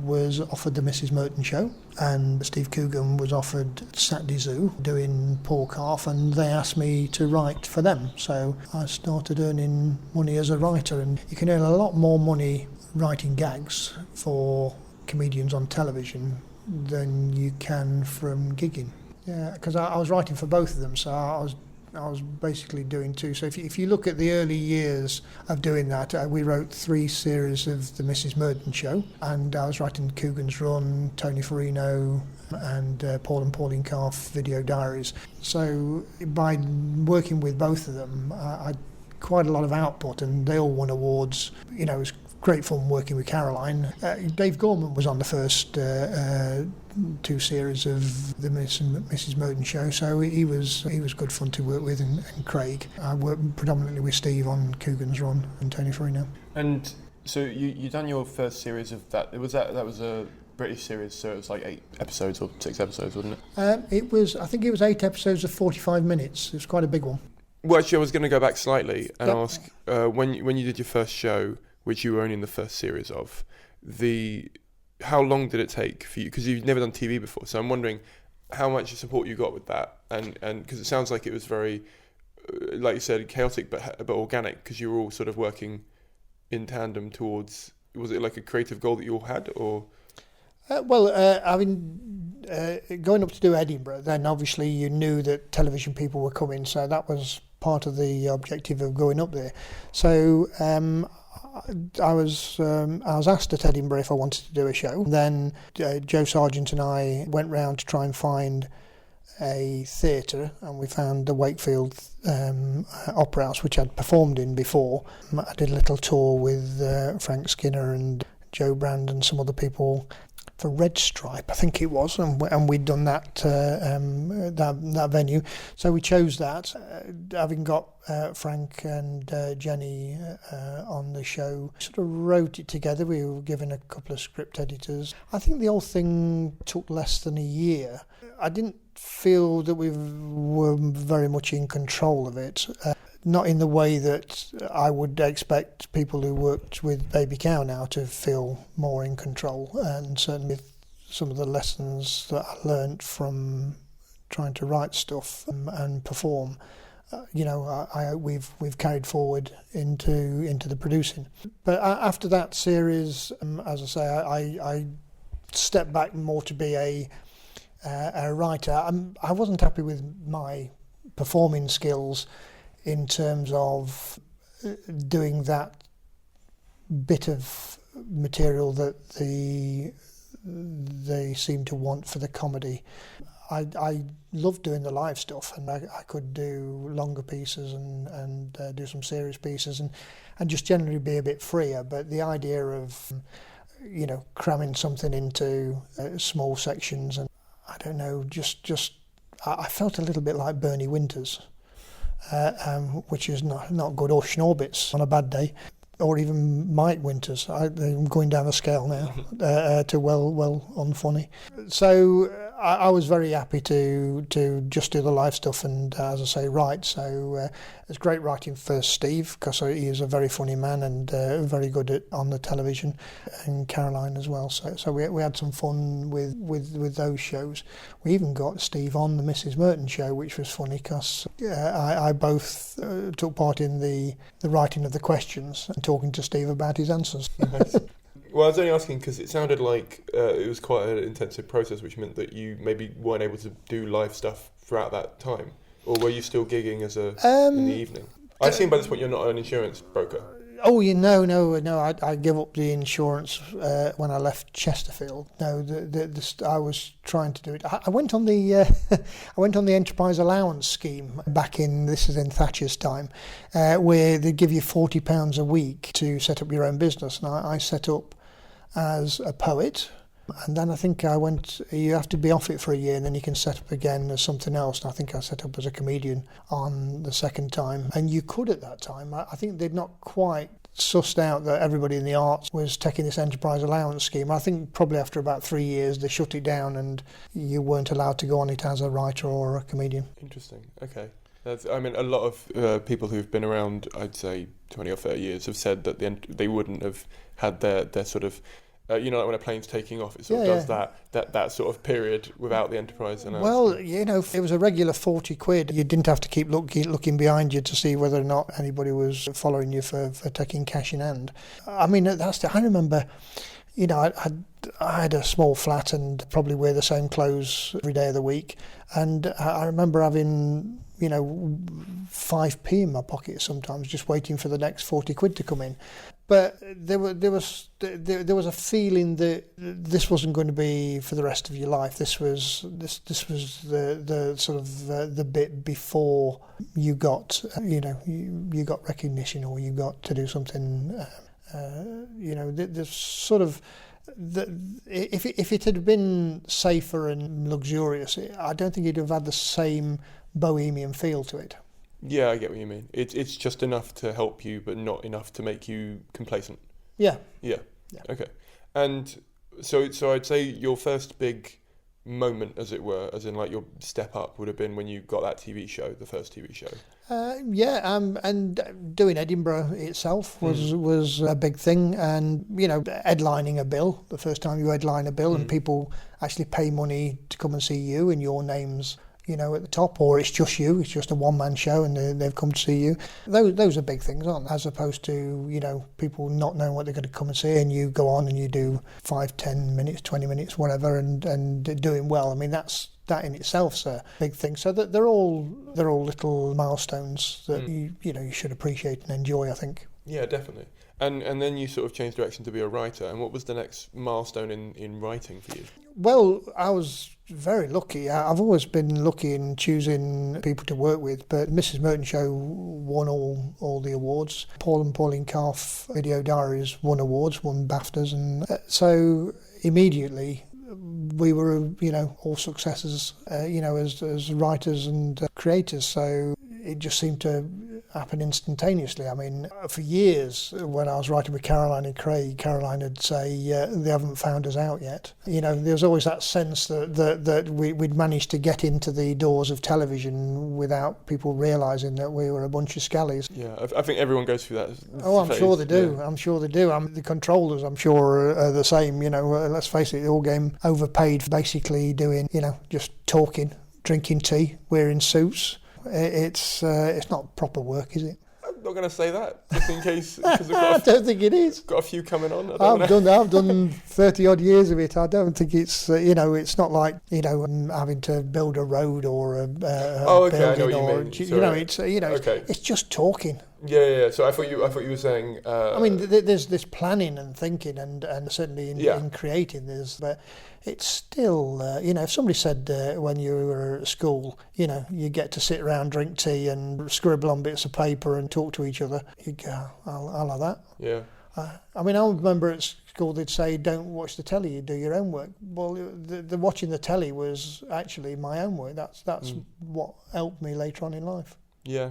Speaker 2: was offered the Mrs. Merton show, and Steve Coogan was offered Saturday Zoo doing Paul Calf, and they asked me to write for them. So I started earning money as a writer, and you can earn a lot more money writing gags for comedians on television than you can from gigging. Yeah, because I was writing for both of them, so I was basically doing two. So if you look at the early years of doing that, we wrote 3 series of the Mrs. Merton show, and I was writing Coogan's Run, Tony Farino, and Paul and Pauline Calf video diaries. So by working with both of them, I had quite a lot of output, and they all won awards. You know, it was great fun working with Caroline. Dave Gorman was on the first 2 series of the Mrs. Merton show, so he was good fun to work with, and Craig. I worked predominantly with Steve on Coogan's Run and Tony Farino.
Speaker 1: And so you done your first series of that. That was a British series, so it was like 8 episodes or 6 episodes, wasn't it?
Speaker 2: I think it was 8 episodes of 45 minutes. It was quite a big one.
Speaker 1: Well, actually, I was going to go back slightly and ask, when you did your first show, which you were only in the first series of, how long did it take for you? Because you've never done TV before, so I'm wondering how much support you got with that, and because it sounds like it was very, like you said, chaotic but organic, because you were all sort of working in tandem towards. Was it like a creative goal that you all had, or?
Speaker 2: I mean, going up to do Edinburgh, then obviously you knew that television people were coming, so that was part of the objective of going up there. So I was asked at Edinburgh if I wanted to do a show. Then Joe Sargent and I went round to try and find a theatre, and we found the Wakefield Opera House, which I'd performed in before. I did a little tour with Frank Skinner and Joe Brand and some other people for Red Stripe, I think it was, and we'd done that that venue. So we chose that, having got Frank and Jenny on the show. Sort of wrote it together. We were given a couple of script editors. I think the whole thing took less than a year. I didn't feel that we were very much in control of it. Not in the way that I would expect people who worked with Baby Cow now to feel more in control, and certainly some of the lessons that I learnt from trying to write stuff and perform, we've carried forward into the producing. But after that series, as I say, I stepped back more to be a writer. I wasn't happy with my performing skills in terms of doing that bit of material that they seem to want for the comedy. I loved doing the live stuff, and I could do longer pieces and do some serious pieces and just generally be a bit freer. But the idea of cramming something into small sections, and I don't know, just I felt a little bit like Bernie Winters. Which is not good, or Schnorbitz on a bad day, or even Mike Winters. I'm going down the scale now to well unfunny. So I was very happy to just do the live stuff and, as I say, write. So it's great writing for Steve, because he is a very funny man and very good on the television, and Caroline as well. So we had some fun with those shows. We even got Steve on the Mrs. Merton show, which was funny because I both took part in the writing of the questions and talking to Steve about his answers.
Speaker 1: Well, I was only asking because it sounded like it was quite an intensive process, which meant that you maybe weren't able to do live stuff throughout that time. Or were you still gigging as in the evening? I assume by this point you're not an insurance broker.
Speaker 2: Oh, no. I gave up the insurance when I left Chesterfield. No, I was trying to do it. I went on the enterprise allowance scheme back in Thatcher's time, where they give you £40 a week to set up your own business. And I set up as a poet. And then I think you have to be off it for a year and then you can set up again as something else. And I think I set up as a comedian on the second time. And you could at that time. I think they'd not quite sussed out that everybody in the arts was taking this enterprise allowance scheme. I think probably after about 3 years they shut it down and you weren't allowed to go on it as a writer or a comedian.
Speaker 1: Interesting. Okay. A lot of people who've been around, I'd say 20 or 30 years, have said that they wouldn't have had their sort of like when a plane's taking off, it sort of does that sort of period without the enterprise.
Speaker 2: Well, if it was a regular £40, you didn't have to keep looking behind you to see whether or not anybody was following you for taking cash in hand. I mean, I remember, I had a small flat and probably wear the same clothes every day of the week, and I remember having 5p in my pocket sometimes, just waiting for the next £40 to come in. But there was a feeling that this wasn't going to be for the rest of your life. This was the sort of the bit before you got you got recognition or you got to do something. There's sort of. If it had been safer and luxurious, I don't think it'd have had the same bohemian feel to it.
Speaker 1: Yeah, I get what you mean. It's just enough to help you, but not enough to make you complacent.
Speaker 2: Yeah.
Speaker 1: Okay. And so I'd say your first big moment, as it were, as in like your step up, would have been when you got that TV show, the first TV show.
Speaker 2: And doing Edinburgh itself was a big thing, and headlining a bill, the first time you headline a bill and people actually pay money to come and see you and your name's at the top, or it's just you, it's just a one-man show and they've come to see you. Those are big things, aren't they? As opposed to people not knowing what they're going to come and see, and you go on and you do 5, 10 minutes, 20 minutes, whatever, and doing well. I mean, that in itself's a big thing. So that they're all little milestones that you should appreciate and enjoy, I think.
Speaker 1: Yeah, definitely. And then you sort of changed direction to be a writer. And what was the next milestone in writing for you?
Speaker 2: Well, I was very lucky. I've always been lucky in choosing people to work with, but Mrs. Merton Show won all the awards. Paul and Pauline Calf Video Diaries won awards, won BAFTAs, and so immediately we were, all successes, as writers and creators. So it just seemed to happen instantaneously. I mean, for years, when I was writing with Caroline and Craig, Caroline would say, they haven't found us out yet. There was always that sense that we'd managed to get into the doors of television without people realising that we were a bunch of scallies.
Speaker 1: Yeah, I think everyone goes through that
Speaker 2: I'm
Speaker 1: phase.
Speaker 2: sure they do.
Speaker 1: Yeah.
Speaker 2: I'm sure they do. The controllers, I'm sure, are the same. Let's face it, they all getting overpaid for basically doing, just talking, drinking tea, wearing suits. It's not proper work, is it?
Speaker 1: I'm not going to say that, just in case. I
Speaker 2: don't think it is.
Speaker 1: Got a few coming on.
Speaker 2: I've done 30 odd years of it. I don't think it's it's not like having to build a road or a
Speaker 1: okay, I know what you mean.
Speaker 2: Okay. It's just talking.
Speaker 1: Yeah. So I thought you were saying.
Speaker 2: I mean, there's this planning and thinking, and certainly in creating, but it's still, if somebody said when you were at school, you get to sit around, drink tea, and scribble on bits of paper and talk to each other, you'd go, I'll have that.
Speaker 1: Yeah.
Speaker 2: I remember at school they'd say, don't watch the telly, you do your own work. Well, the watching the telly was actually my own work. That's what helped me later on in life.
Speaker 1: Yeah.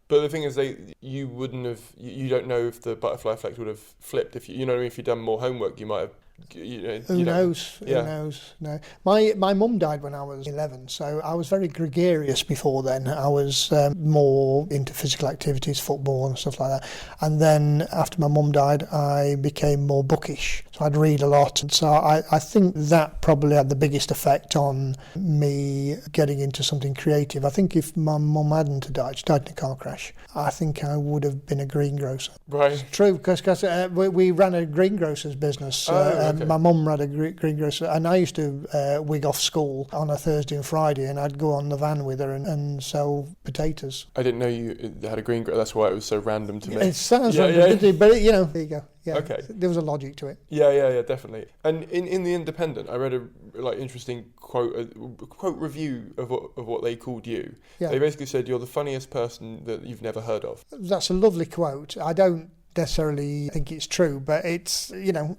Speaker 1: But the thing is, you wouldn't have. You don't know if the butterfly effect would have flipped. If if you'd done more homework, you might have.
Speaker 2: Who knows? Who knows? No. My mum died when I was 11, so I was very gregarious before then. I was more into physical activities, football and stuff like that. And then after my mum died, I became more bookish. So I'd read a lot. And so I think that probably had the biggest effect on me getting into something creative. I think if my mum hadn't died, she died in a car crash, I think I would have been a greengrocer.
Speaker 1: Right.
Speaker 2: It's true, because we ran a greengrocer's business.
Speaker 1: Okay.
Speaker 2: My mum ran a greengrocer, and I used to wig off school on a Thursday and Friday, and I'd go on the van with her and sell potatoes.
Speaker 1: I didn't know you had a greengrocer. That's why it was so random to me.
Speaker 2: It sounds random, but there you go. Yeah,
Speaker 1: okay.
Speaker 2: There was a logic to it.
Speaker 1: Yeah, definitely. And in the Independent, I read a interesting quote review of what they called you. Yeah. They basically said you're the funniest person that you've never heard of.
Speaker 2: That's a lovely quote. I don't necessarily think it's true, but it's,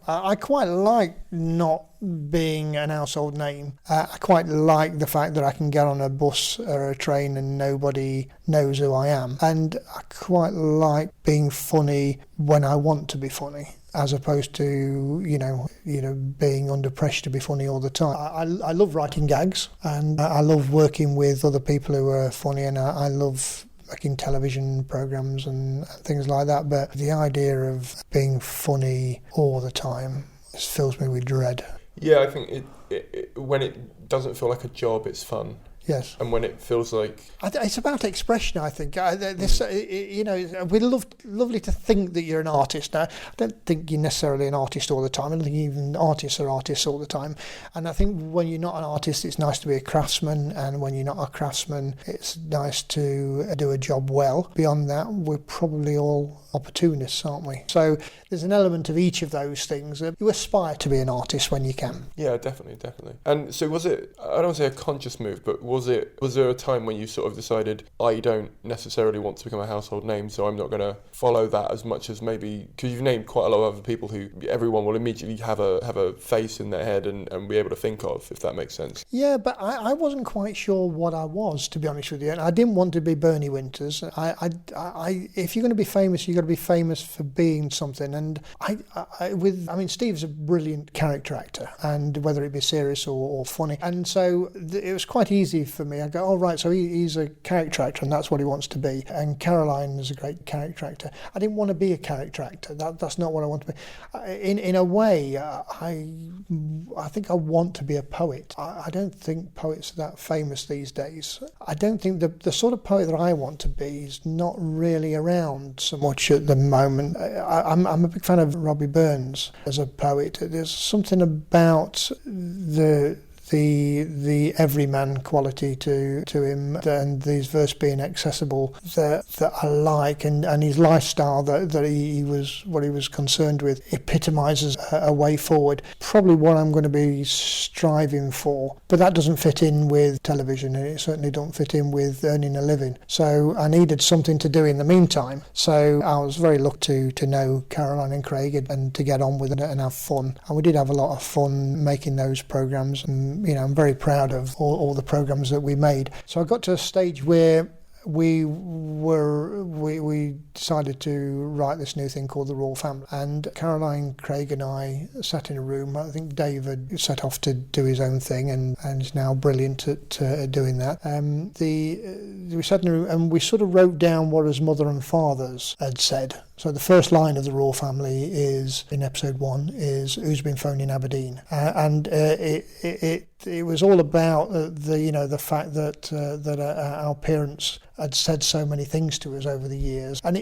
Speaker 2: I quite like not being an household name. I quite like the fact that I can get on a bus or a train and nobody knows who I am, and I quite like being funny when I want to be funny, as opposed to being under pressure to be funny all the time. I love writing gags, and I love working with other people who are funny, and I love making television programs and things like that, but the idea of being funny all the time fills me with dread.
Speaker 1: Yeah, I think it when it doesn't feel like a job, it's fun.
Speaker 2: Yes.
Speaker 1: And when it feels like...
Speaker 2: It's about expression, I think. We'd lovely to think that you're an artist. Now, I don't think you're necessarily an artist all the time. I don't think even artists are artists all the time. And I think when you're not an artist, it's nice to be a craftsman. And when you're not a craftsman, it's nice to do a job well. Beyond that, we're probably all opportunists, aren't we? So there's an element of each of those things. You aspire to be an artist when you can.
Speaker 1: Yeah, definitely. And so was it, I don't want to say a conscious move, but was there a time when you sort of decided, I don't necessarily want to become a household name, so I'm not going to follow that as much as maybe, because you've named quite a lot of other people who everyone will immediately have a face in their head and be able to think of, if that makes sense.
Speaker 2: Yeah, but I wasn't quite sure what I was, to be honest with you. And I didn't want to be Bernie Winters. If you're going to be famous, you've got to be famous for being something. And Steve's a brilliant character actor, and whether it be serious or funny. And so it was quite easy for me. I go, oh right, so he's a character actor and that's what he wants to be. And Caroline is a great character actor. I didn't want to be a character actor. That's not what I want to be. In a way, I think I want to be a poet. I don't think poets are that famous these days. I don't think the sort of poet that I want to be is not really around so much at the moment. I'm a big fan of Robbie Burns as a poet. There's something about the the everyman quality to him, and his verse being accessible that I like, and his lifestyle that he was concerned with epitomises a way forward. Probably what I'm going to be striving for, but that doesn't fit in with television, and it certainly don't fit in with earning a living. So I needed something to do in the meantime. So I was very lucky to know Caroline and Craig and to get on with it and have fun. And we did have a lot of fun making those programmes, and I'm very proud of all the programmes that we made. So I got to a stage where we decided to write this new thing called The Royal Family, and Caroline, Craig and I sat in a room. I think David set off to do his own thing and is now brilliant at doing that. We sat in a room and we sort of wrote down what his mother and fathers had said. So the first line of The Royal Family is, in episode 1, is "Who's been phoned in Aberdeen?" It was all about the fact that our parents had said so many things to us over the years, and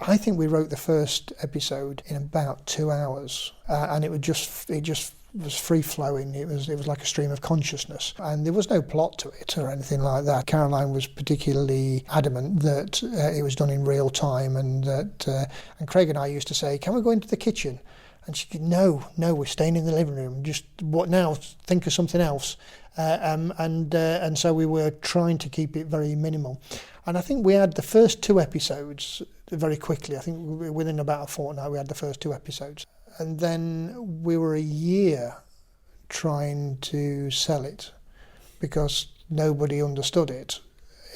Speaker 2: I think we wrote the first episode in about 2 hours, and it just was free flowing. It was like a stream of consciousness, and there was no plot to it or anything like that. Caroline was particularly adamant that it was done in real time, and and Craig and I used to say, "Can we go into the kitchen?" And she said, no, we're staying in the living room. Just what now? Think of something else. And so we were trying to keep it very minimal. And I think we had the first 2 episodes very quickly. I think within about a fortnight we had the first 2 episodes. And then we were a year trying to sell it because nobody understood it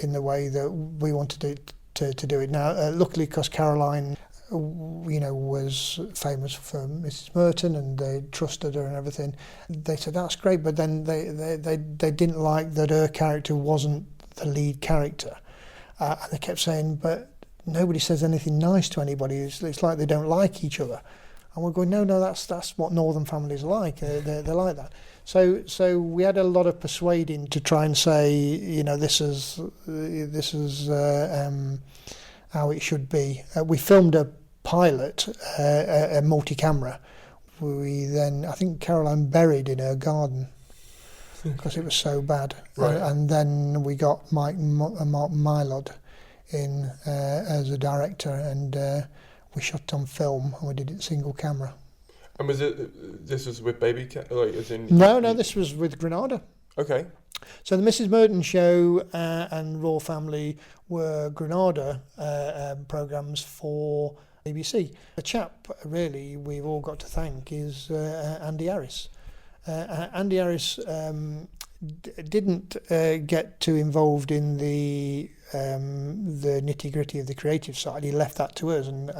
Speaker 2: in the way that we wanted it to do it. Now, luckily, because Caroline was famous for Mrs. Merton and they trusted her and everything, they said that's great, but then they didn't like that her character wasn't the lead character, and they kept saying, but nobody says anything nice to anybody. It's like they don't like each other. And we're going, no, that's what northern families are like. They're like that. So we had a lot of persuading to try and say, this is how it should be. We filmed a pilot, a multi-camera. I think Caroline buried in her garden because it was so bad.
Speaker 1: Right.
Speaker 2: And then we got Mark Mylod in as a director, and we shot on film, and we did it single camera.
Speaker 1: And this was with baby cat, as in?
Speaker 2: No, this was with Granada.
Speaker 1: Okay.
Speaker 2: So the Mrs. Merton show and Royal Family were Granada programmes for BBC. The chap really we've all got to thank is Andy Harris. Andy Harris didn't get too involved in the nitty-gritty of the creative side. He left that to us, and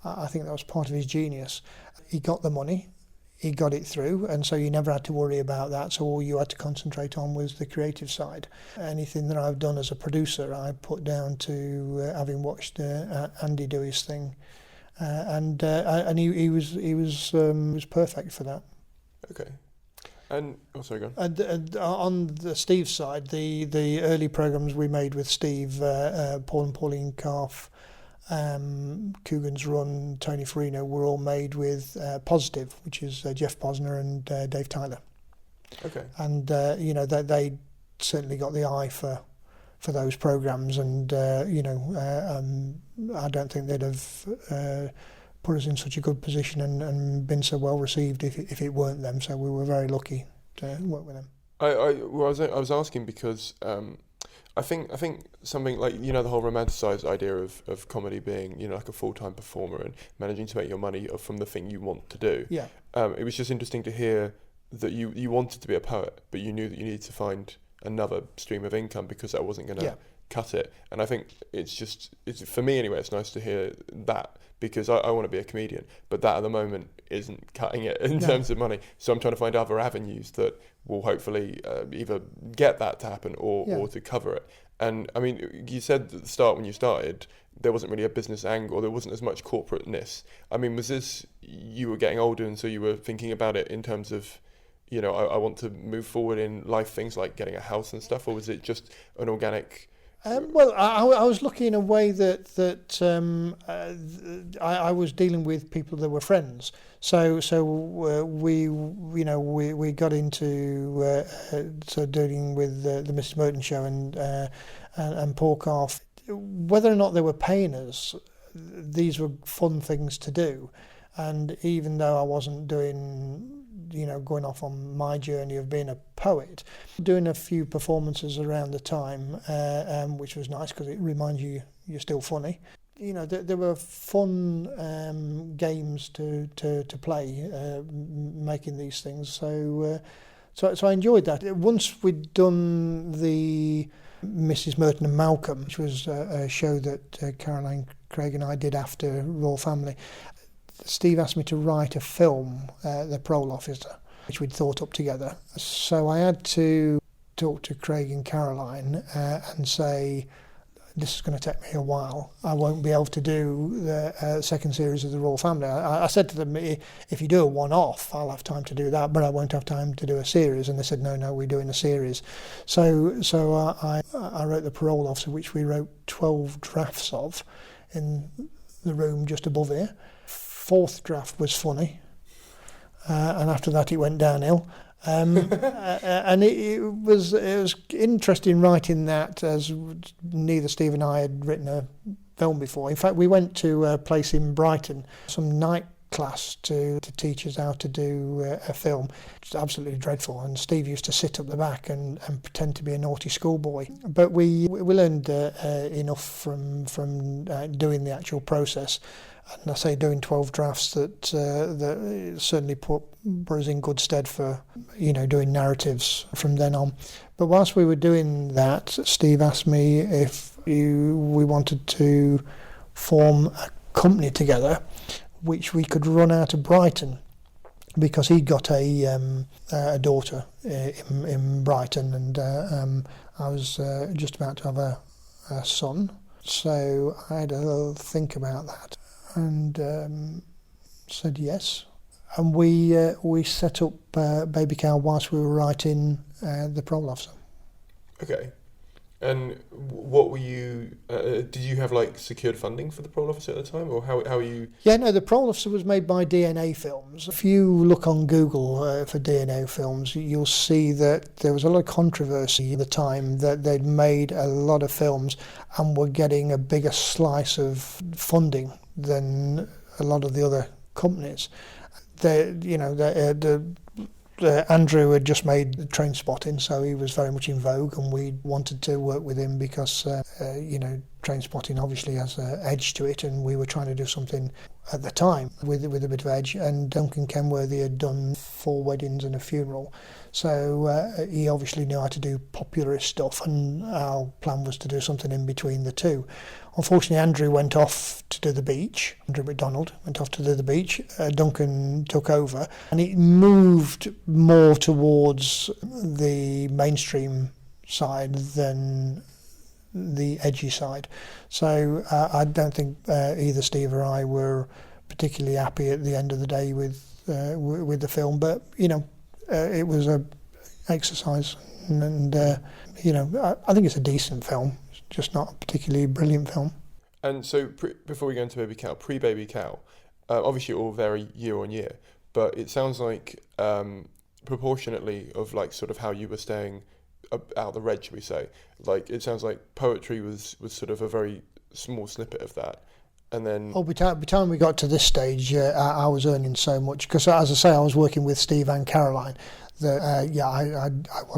Speaker 2: I think that was part of his genius. He got the money, he got it through, and so you never had to worry about that. So all you had to concentrate on was the creative side. Anything that I've done as a producer, I put down to having watched Andy do his thing, and he was perfect for that.
Speaker 1: Okay. And sorry, go on.
Speaker 2: And on the Steve's side, the early programmes we made with Steve, Paul and Pauline Calf, Coogan's Run, Tony Farina, were all made with Positive, which is Jeff Posner and Dave Tyler.
Speaker 1: Okay.
Speaker 2: And they certainly got the eye for those programmes, and I don't think they'd have put us in such a good position and been so well received if it weren't them. So we were very lucky to work with them.
Speaker 1: I was asking because I think something like the whole romanticised idea of comedy being like a full-time performer and managing to make your money from the thing you want to do.
Speaker 2: Yeah.
Speaker 1: It was just interesting to hear that you wanted to be a poet, but you knew that you needed to find another stream of income because that wasn't going to cut it. And I think it's for me anyway, it's nice to hear that, because I want to be a comedian, but that at the moment isn't cutting it in terms of money. So I'm trying to find other avenues that will hopefully either get that to happen or to cover it. And I mean, you said at the start when you started, there wasn't really a business angle, there wasn't as much corporateness. I mean, was this, you were getting older and so you were thinking about it in terms of, I want to move forward in life, things like getting a house and stuff, or was it just an organic
Speaker 2: Well, I was lucky in a way that I was dealing with people that were friends. So we got into so dealing with the Mrs. Merton show and Porkoff. Whether or not they were paying us, these were fun things to do. And even though I wasn't going off on my journey of being a poet, doing a few performances around the time, which was nice because it reminds you you're still funny. There were fun games to play, making these things. So I enjoyed that. Once we'd done the Mrs. Merton and Malcolm, which was a show that Caroline, Craig and I did after Royal Family, Steve asked me to write a film, The Parole Officer, which we'd thought up together. So I had to talk to Craig and Caroline and say, this is going to take me a while. I won't be able to do the second series of The Royal Family. I said to them, if you do a one-off, I'll have time to do that, but I won't have time to do a series. And they said, no, we're doing a series. So I wrote The Parole Officer, which we wrote 12 drafts of in the room just above here. Fourth draft was funny, and after that it went downhill. And it was interesting writing that, as neither Steve and I had written a film before. In fact, we went to a place in Brighton, some night class to teach us how to do a film. It's absolutely dreadful, and Steve used to sit up the back and pretend to be a naughty schoolboy. But we learned enough from doing the actual process. And I say doing 12 drafts that certainly put us in good stead for doing narratives from then on. But whilst we were doing that, Steve asked me if we wanted to form a company together, which we could run out of Brighton, because he'd got a daughter in Brighton, and I was just about to have a son. So I had a little think about that. And said yes, and we set up Baby Cow whilst we were writing The Parole Officer.
Speaker 1: Okay, and what were you? Did you have secured funding for The Parole Officer at the time, or how are you?
Speaker 2: Yeah, no, The Parole Officer was made by DNA Films. If you look on Google for DNA Films, you'll see that there was a lot of controversy at the time that they'd made a lot of films and were getting a bigger slice of funding than a lot of the other companies. Andrew had just made Trainspotting, so he was very much in vogue, and we wanted to work with him because Trainspotting obviously has an edge to it, and we were trying to do something at the time with a bit of edge. And Duncan Kenworthy had done 4 weddings and a funeral, so he obviously knew how to do popular stuff, and our plan was to do something in between the two. Unfortunately, Andrew went off to do The Beach. Andrew MacDonald went off to do The Beach. Duncan took over, and it moved more towards the mainstream side than the edgy side. So I don't think either Steve or I were particularly happy at the end of the day with the film, but it was a exercise, and I think it's a decent film. Just not a particularly brilliant film.
Speaker 1: And so before we go into Baby Cow, pre-Baby Cow, obviously it will vary year on year, but it sounds like proportionately of sort of how you were staying out the red, shall we say. It sounds like poetry was sort of a very small snippet of that. And then... by
Speaker 2: the time we got to this stage, I was earning so much, because as I say, I was working with Steve and Caroline, that I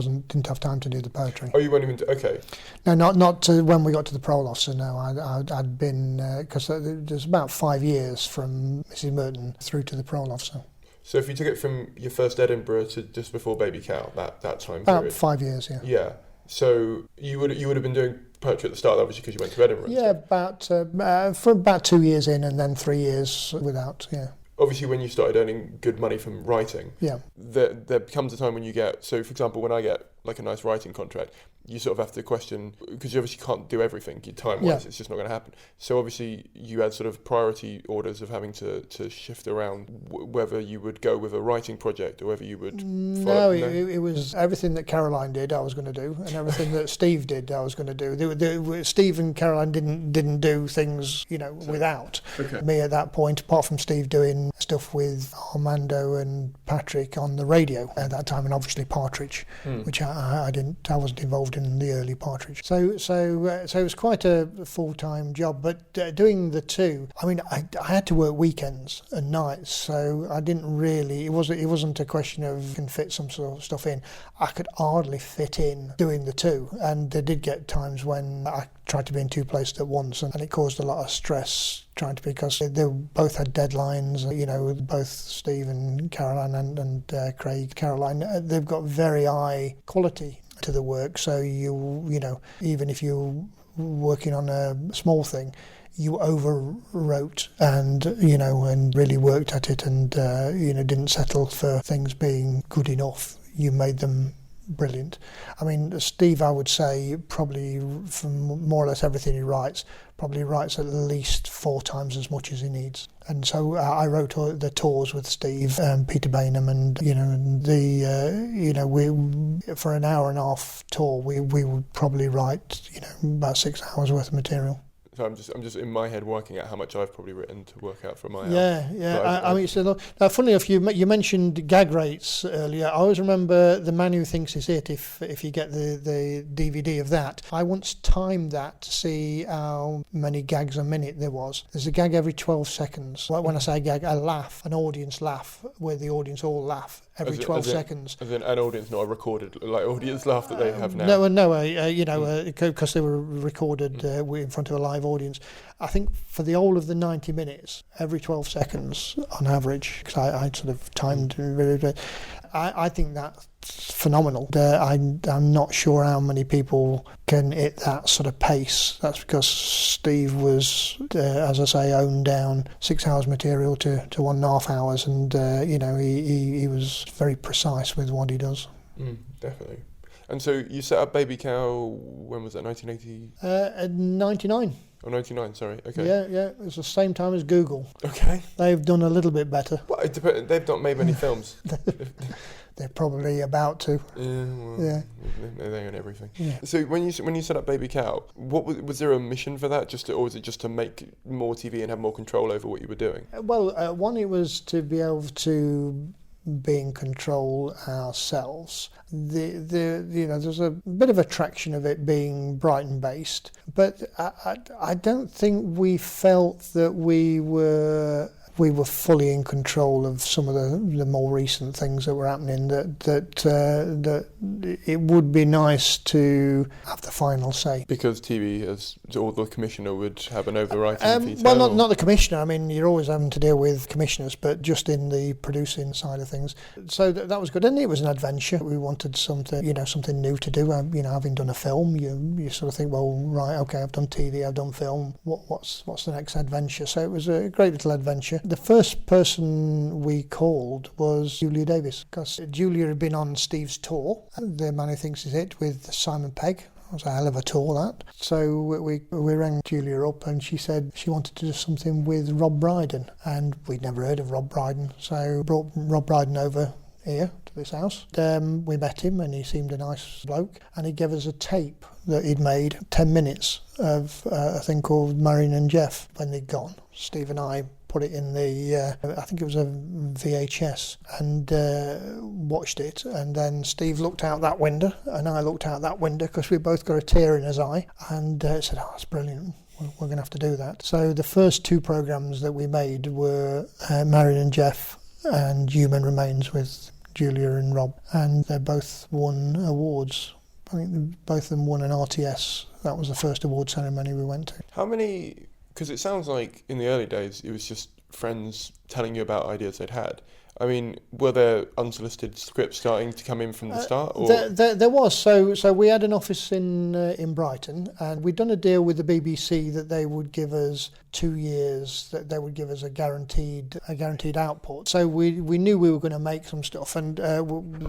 Speaker 2: didn't have time to do the poetry.
Speaker 1: Oh, you weren't even okay.
Speaker 2: No, not to when we got to The Parole Officer. No, I'd been, because there's about 5 years from Mrs. Merton through to The Parole Officer.
Speaker 1: So if you took it from your first Edinburgh to just before Baby Cow, that time
Speaker 2: about
Speaker 1: period.
Speaker 2: 5 years, yeah.
Speaker 1: Yeah. So you would have been doing poetry at the start, obviously, because you went to Edinburgh.
Speaker 2: Yeah, for about 2 years in, and then 3 years without. Yeah.
Speaker 1: Obviously, when you started earning good money from writing,
Speaker 2: yeah,
Speaker 1: there becomes a time when you get. So, for example, when I get like a nice writing contract, you sort of have to question, because you obviously can't do everything time-wise, it's just not going to happen. So obviously you had sort of priority orders of having to shift around whether you would go with a writing project or whether you would follow.
Speaker 2: It was everything that Caroline did I was going to do, and everything that Steve did I was going to do. Steve and Caroline didn't do things, without me at that point, apart from Steve doing stuff with Armando and Patrick on the radio at that time, and obviously Partridge, which I wasn't involved in the early Partridge. So it was quite a full-time job, but doing the two, I mean, I had to work weekends and nights, so I didn't really, it wasn't a question of can fit some sort of stuff in. I could hardly fit in doing the two, and there did get times when I tried to be in two places at once, and it caused a lot of stress because they both had deadlines, both Steve and Caroline and Craig. Caroline, they've got very high quality to the work, so even if you're working on a small thing, you overwrote and really worked at it, and didn't settle for things being good enough. You made them brilliant. I mean, Steve, I would say, probably from more or less everything he writes, probably writes at least 4 times as much as he needs. And so I wrote the tours with Steve, Peter Bainham, and we for an hour and a half tour we would probably write about 6 hours worth of material.
Speaker 1: So I'm just in my head working out how much I've probably written to work out for my hour.
Speaker 2: Yeah. I mean, now, funnily enough, you mentioned gag rates earlier. I always remember The Man Who Thinks Is It. If you get the DVD of that, I once timed that to see how many gags a minute there was. There's a gag every 12 seconds. When I say gag, a laugh, an audience laugh, where the audience all laugh every 12 seconds.
Speaker 1: As in an audience, not a recorded audience laugh that they have now.
Speaker 2: No, because they were recorded in front of a live audience. I think for the whole of the 90 minutes, every 12 seconds on average, because I sort of timed really. I think that's phenomenal. I'm not sure how many people can hit that sort of pace. That's because Steve was, as I say, owned down 6 hours material to 1.5 hours, and he was very precise with what he does.
Speaker 1: Definitely. And so you set up Baby Cow, when was that, 1980?
Speaker 2: 99.
Speaker 1: Oh, 99, sorry, okay.
Speaker 2: Yeah, it was the same time as Google.
Speaker 1: Okay.
Speaker 2: They've done a little bit better.
Speaker 1: Well, they've not made many films.
Speaker 2: They're probably about to.
Speaker 1: Yeah. They own everything.
Speaker 2: Yeah.
Speaker 1: So when you set up Baby Cow, what was there a mission for that? Or was it just to make more TV and have more control over what you were doing?
Speaker 2: Well, one, it was to be able to be in control ourselves. There's a bit of attraction of it being Brighton based, but I don't think we felt that we were fully in control of some of the more recent things that were happening, that it would be nice to have the final say.
Speaker 1: Because TV, or the commissioner would have an overriding veto?
Speaker 2: Well, not the commissioner. I mean, you're always having to deal with commissioners, but just in the producing side of things. So that was good, and it was an adventure. We wanted something new to do. Having done a film, you sort of think, well, right, okay, I've done TV, I've done film. What's the next adventure? So it was a great little adventure. The first person we called was Julia Davis, because Julia had been on Steve's tour, The Man Who Thinks Is It, with Simon Pegg. It was a hell of a tour, that. So we rang Julia up, and she said she wanted to do something with Rob Brydon, and we'd never heard of Rob Brydon, so brought Rob Brydon over here to this house. We met him, and he seemed a nice bloke, and he gave us a tape that he'd made, 10 minutes of a thing called Marion and Jeff. When they'd gone, Steve and I put it in I think it was a VHS, and watched it, and then Steve looked out that window and I looked out that window, because we both got a tear in his eye, and said, oh, that's brilliant, we're going to have to do that. So the first 2 programmes that we made were Marion and Jeff and Human Remains with Julia and Rob, and they both won awards. I think both of them won an RTS. That was the first award ceremony we went to.
Speaker 1: How many... Because it sounds like in the early days it was just friends telling you about ideas they'd had. I mean, were there unsolicited scripts starting to come in from the start? Or?
Speaker 2: There was. So we had an office in Brighton, and we'd done a deal with the BBC that they would give us 2 years, that they would give us a guaranteed output. So we knew we were going to make some stuff, and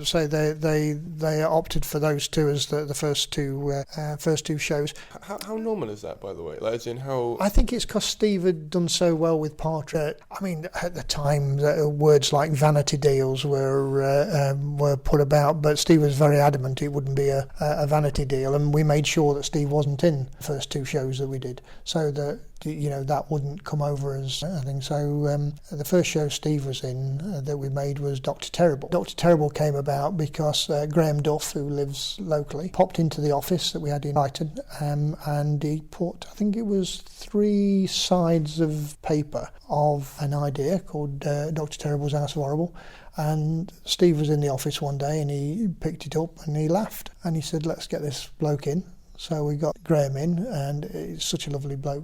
Speaker 2: so they opted for those two as the first two shows.
Speaker 1: How normal is that, by the way? Like, as in how?
Speaker 2: I think it's because Steve had done so well with Partridge. I mean, at the time, words like vanity deals were put about, but Steve was very adamant it wouldn't be a vanity deal, and we made sure that Steve wasn't in the first two shows that we did, so that that wouldn't come over as a thing. So the first show Steve was in that we made was Dr. Terrible. Dr. Terrible came about because Graham Duff, who lives locally, popped into the office that we had in Brighton, and he put, I think it was 3 sides of paper of an idea called Dr. Terrible's House of Horrible. And Steve was in the office one day and he picked it up and he laughed and he said, let's get this bloke in. So we got Graham in, and he's such a lovely bloke,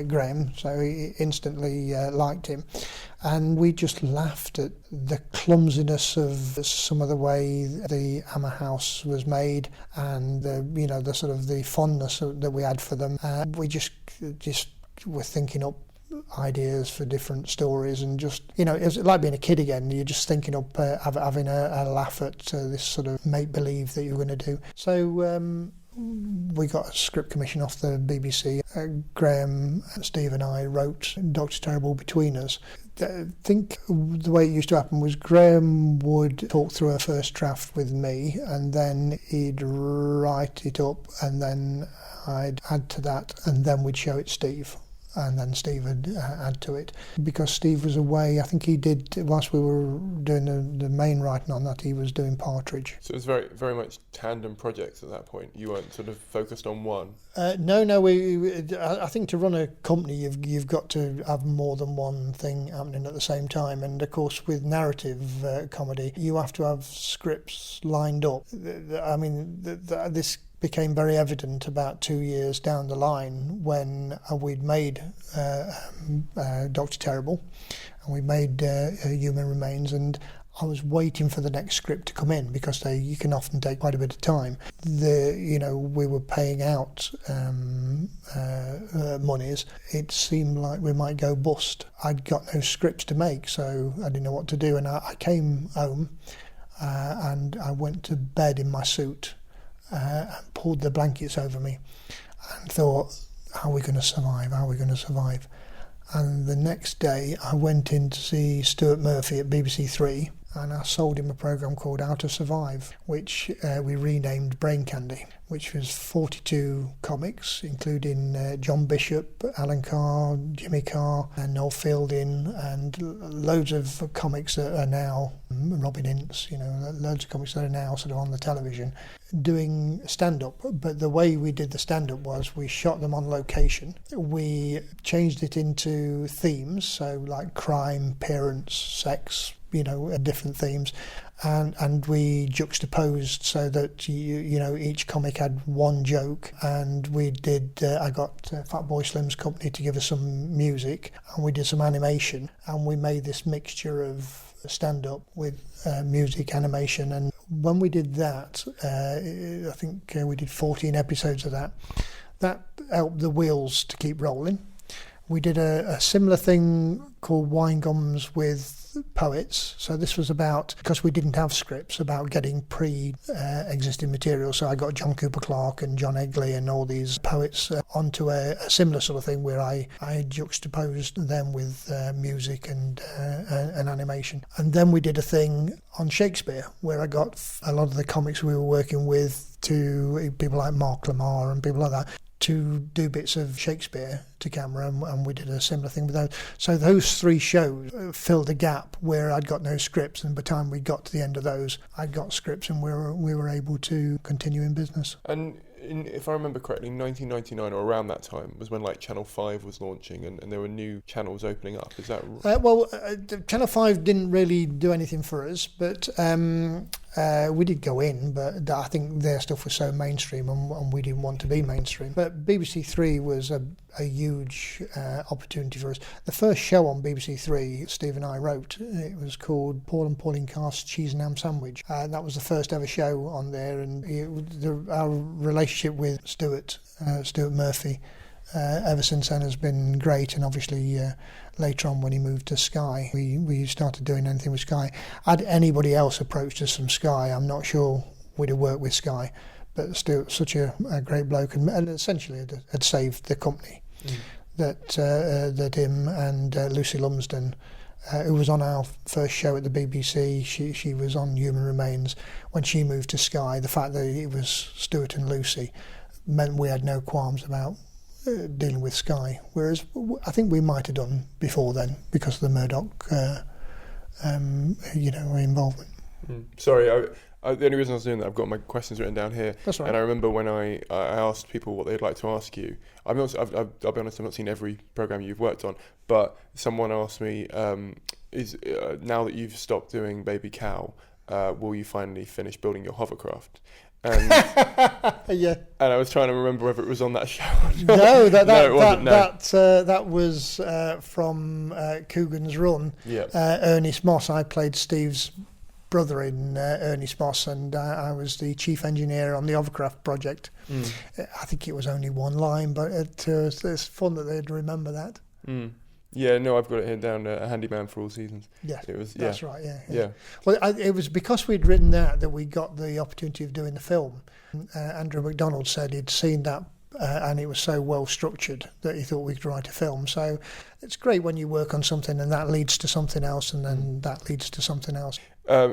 Speaker 2: Graham, so he instantly liked him. And we just laughed at the clumsiness of some of the way the Hammer House was made, and the sort of the fondness that we had for them. We just were thinking up ideas for different stories, and just it was like being a kid again. You're just thinking up having a laugh at this sort of make-believe that you're going to do. So we got a script commission off the BBC. Graham, Steve and I wrote Dr. Terrible between us. I think the way it used to happen was Graham would talk through a first draft with me, and then he'd write it up, and then I'd add to that, and then we'd show it Steve. And then Steve would add to it. Because Steve was away, I think he did, whilst we were doing the main writing on that, he was doing Partridge.
Speaker 1: So it was very, very much tandem projects at that point. You weren't sort of focused on one?
Speaker 2: No. I think to run a company, you've got to have more than one thing happening at the same time. And of course, with narrative comedy, you have to have scripts lined up. I mean, this became very evident about 2 years down the line when we'd made Dr. Terrible and we made Human Remains, and I was waiting for the next script to come in because you can often take quite a bit of time. We were paying out monies. It seemed like we might go bust. I'd got no scripts to make, so I didn't know what to do, and I came home and I went to bed in my suit and pulled the blankets over me and thought, how are we going to survive? And the next day I went in to see Stuart Murphy at BBC Three, and I sold him a programme called How to Survive, which we renamed Brain Candy, which was 42 comics, including John Bishop, Alan Carr, Jimmy Carr, and Noel Fielding, and loads of comics that are now, Robin Ince, loads of comics that are now sort of on the television, doing stand-up. But the way we did the stand-up was we shot them on location. We changed it into themes, so like crime, parents, sex, different themes, and we juxtaposed so that each comic had one joke. And we did I got Fatboy Slim's company to give us some music, and we did some animation, and we made this mixture of stand-up with music, animation. And when we did that, I think we did 14 episodes of that helped the wheels to keep rolling. We did a similar thing called Wine Gums with poets. So this was about, because we didn't have scripts, about getting pre-existing material. So I got John Cooper Clarke and John Egley and all these poets onto a similar sort of thing where I juxtaposed them with music and animation. And then we did a thing on Shakespeare where I got a lot of the comics we were working with, to people like Mark Lamar and people like that, to do bits of Shakespeare to camera, and we did a similar thing with those. So those 3 shows filled a gap where I'd got no scripts, and by the time we got to the end of those, I'd got scripts, and we were able to continue in business.
Speaker 1: And if I remember correctly, 1999 or around that time was when like Channel 5 was launching, and there were new channels opening up. Is that right?
Speaker 2: Channel 5 didn't really do anything for us, but We did go in, but I think their stuff was so mainstream, and we didn't want to be mainstream. But BBC Three was a huge opportunity for us. The first show on BBC Three, Steve and I wrote, it was called Paul and Pauline Carr's Cheese and Ham Sandwich. That was the first ever show on there, and our relationship with Stuart Murphy ever since then has been great. And obviously later on when he moved to Sky, we started doing anything with Sky. Had anybody else approached us from Sky, I'm not sure we'd have worked with Sky, but still such a great bloke, and essentially had saved the company. That him and Lucy Lumsden, who was on our first show at the BBC, she was on Human Remains. When she moved to Sky, the fact that it was Stuart and Lucy meant we had no qualms about dealing with Sky, whereas I think we might have done before then because of the Murdoch involvement.
Speaker 1: Sorry, the only reason I was doing that, I've got my questions written down here.
Speaker 2: That's right.
Speaker 1: And I remember when I asked people what they'd like to ask you. I'll be honest, I've not seen every programme you've worked on, but someone asked me, now that you've stopped doing Baby Cow, will you finally finish building your hovercraft? And,
Speaker 2: yeah.
Speaker 1: And I was trying to remember whether it was on that show or not.
Speaker 2: No,
Speaker 1: it wasn't.
Speaker 2: That was from Coogan's Run.
Speaker 1: Yeah.
Speaker 2: Ernest Moss. I played Steve's brother in Ernest Moss, and I was the chief engineer on the hovercraft project. I think it was only one line, but it's fun that they'd remember that.
Speaker 1: Yeah, no, I've got it here down, a handyman for all seasons.
Speaker 2: Yeah,
Speaker 1: it was.
Speaker 2: That's right. Yeah.
Speaker 1: Yeah.
Speaker 2: Well, it was because we'd written that we got the opportunity of doing the film. Andrew MacDonald said he'd seen that, and it was so well structured that he thought we could write a film. So it's great when you work on something and that leads to something else, and then that leads to something else.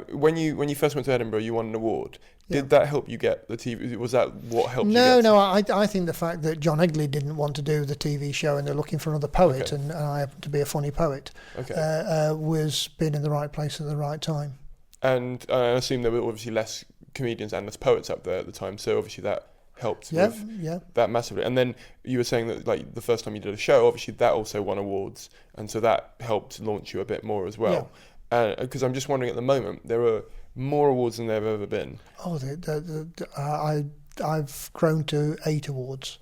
Speaker 2: When
Speaker 1: you first went to Edinburgh, you won an award. Did that help you get the TV? Was that what helped you
Speaker 2: get?
Speaker 1: No,
Speaker 2: I think the fact that John Egley didn't want to do the TV show and they're looking for another poet, and I happen to be a funny poet, was being in the right place at the right time. And
Speaker 1: I assume there were obviously less comedians and less poets up there at the time, so obviously that helped with that massively. And then you were saying that like the first time you did a show, obviously that also won awards, and so that helped launch you a bit more as well. Because I'm just wondering, at the moment there are more awards than there have ever been. I've
Speaker 2: grown to 8 awards.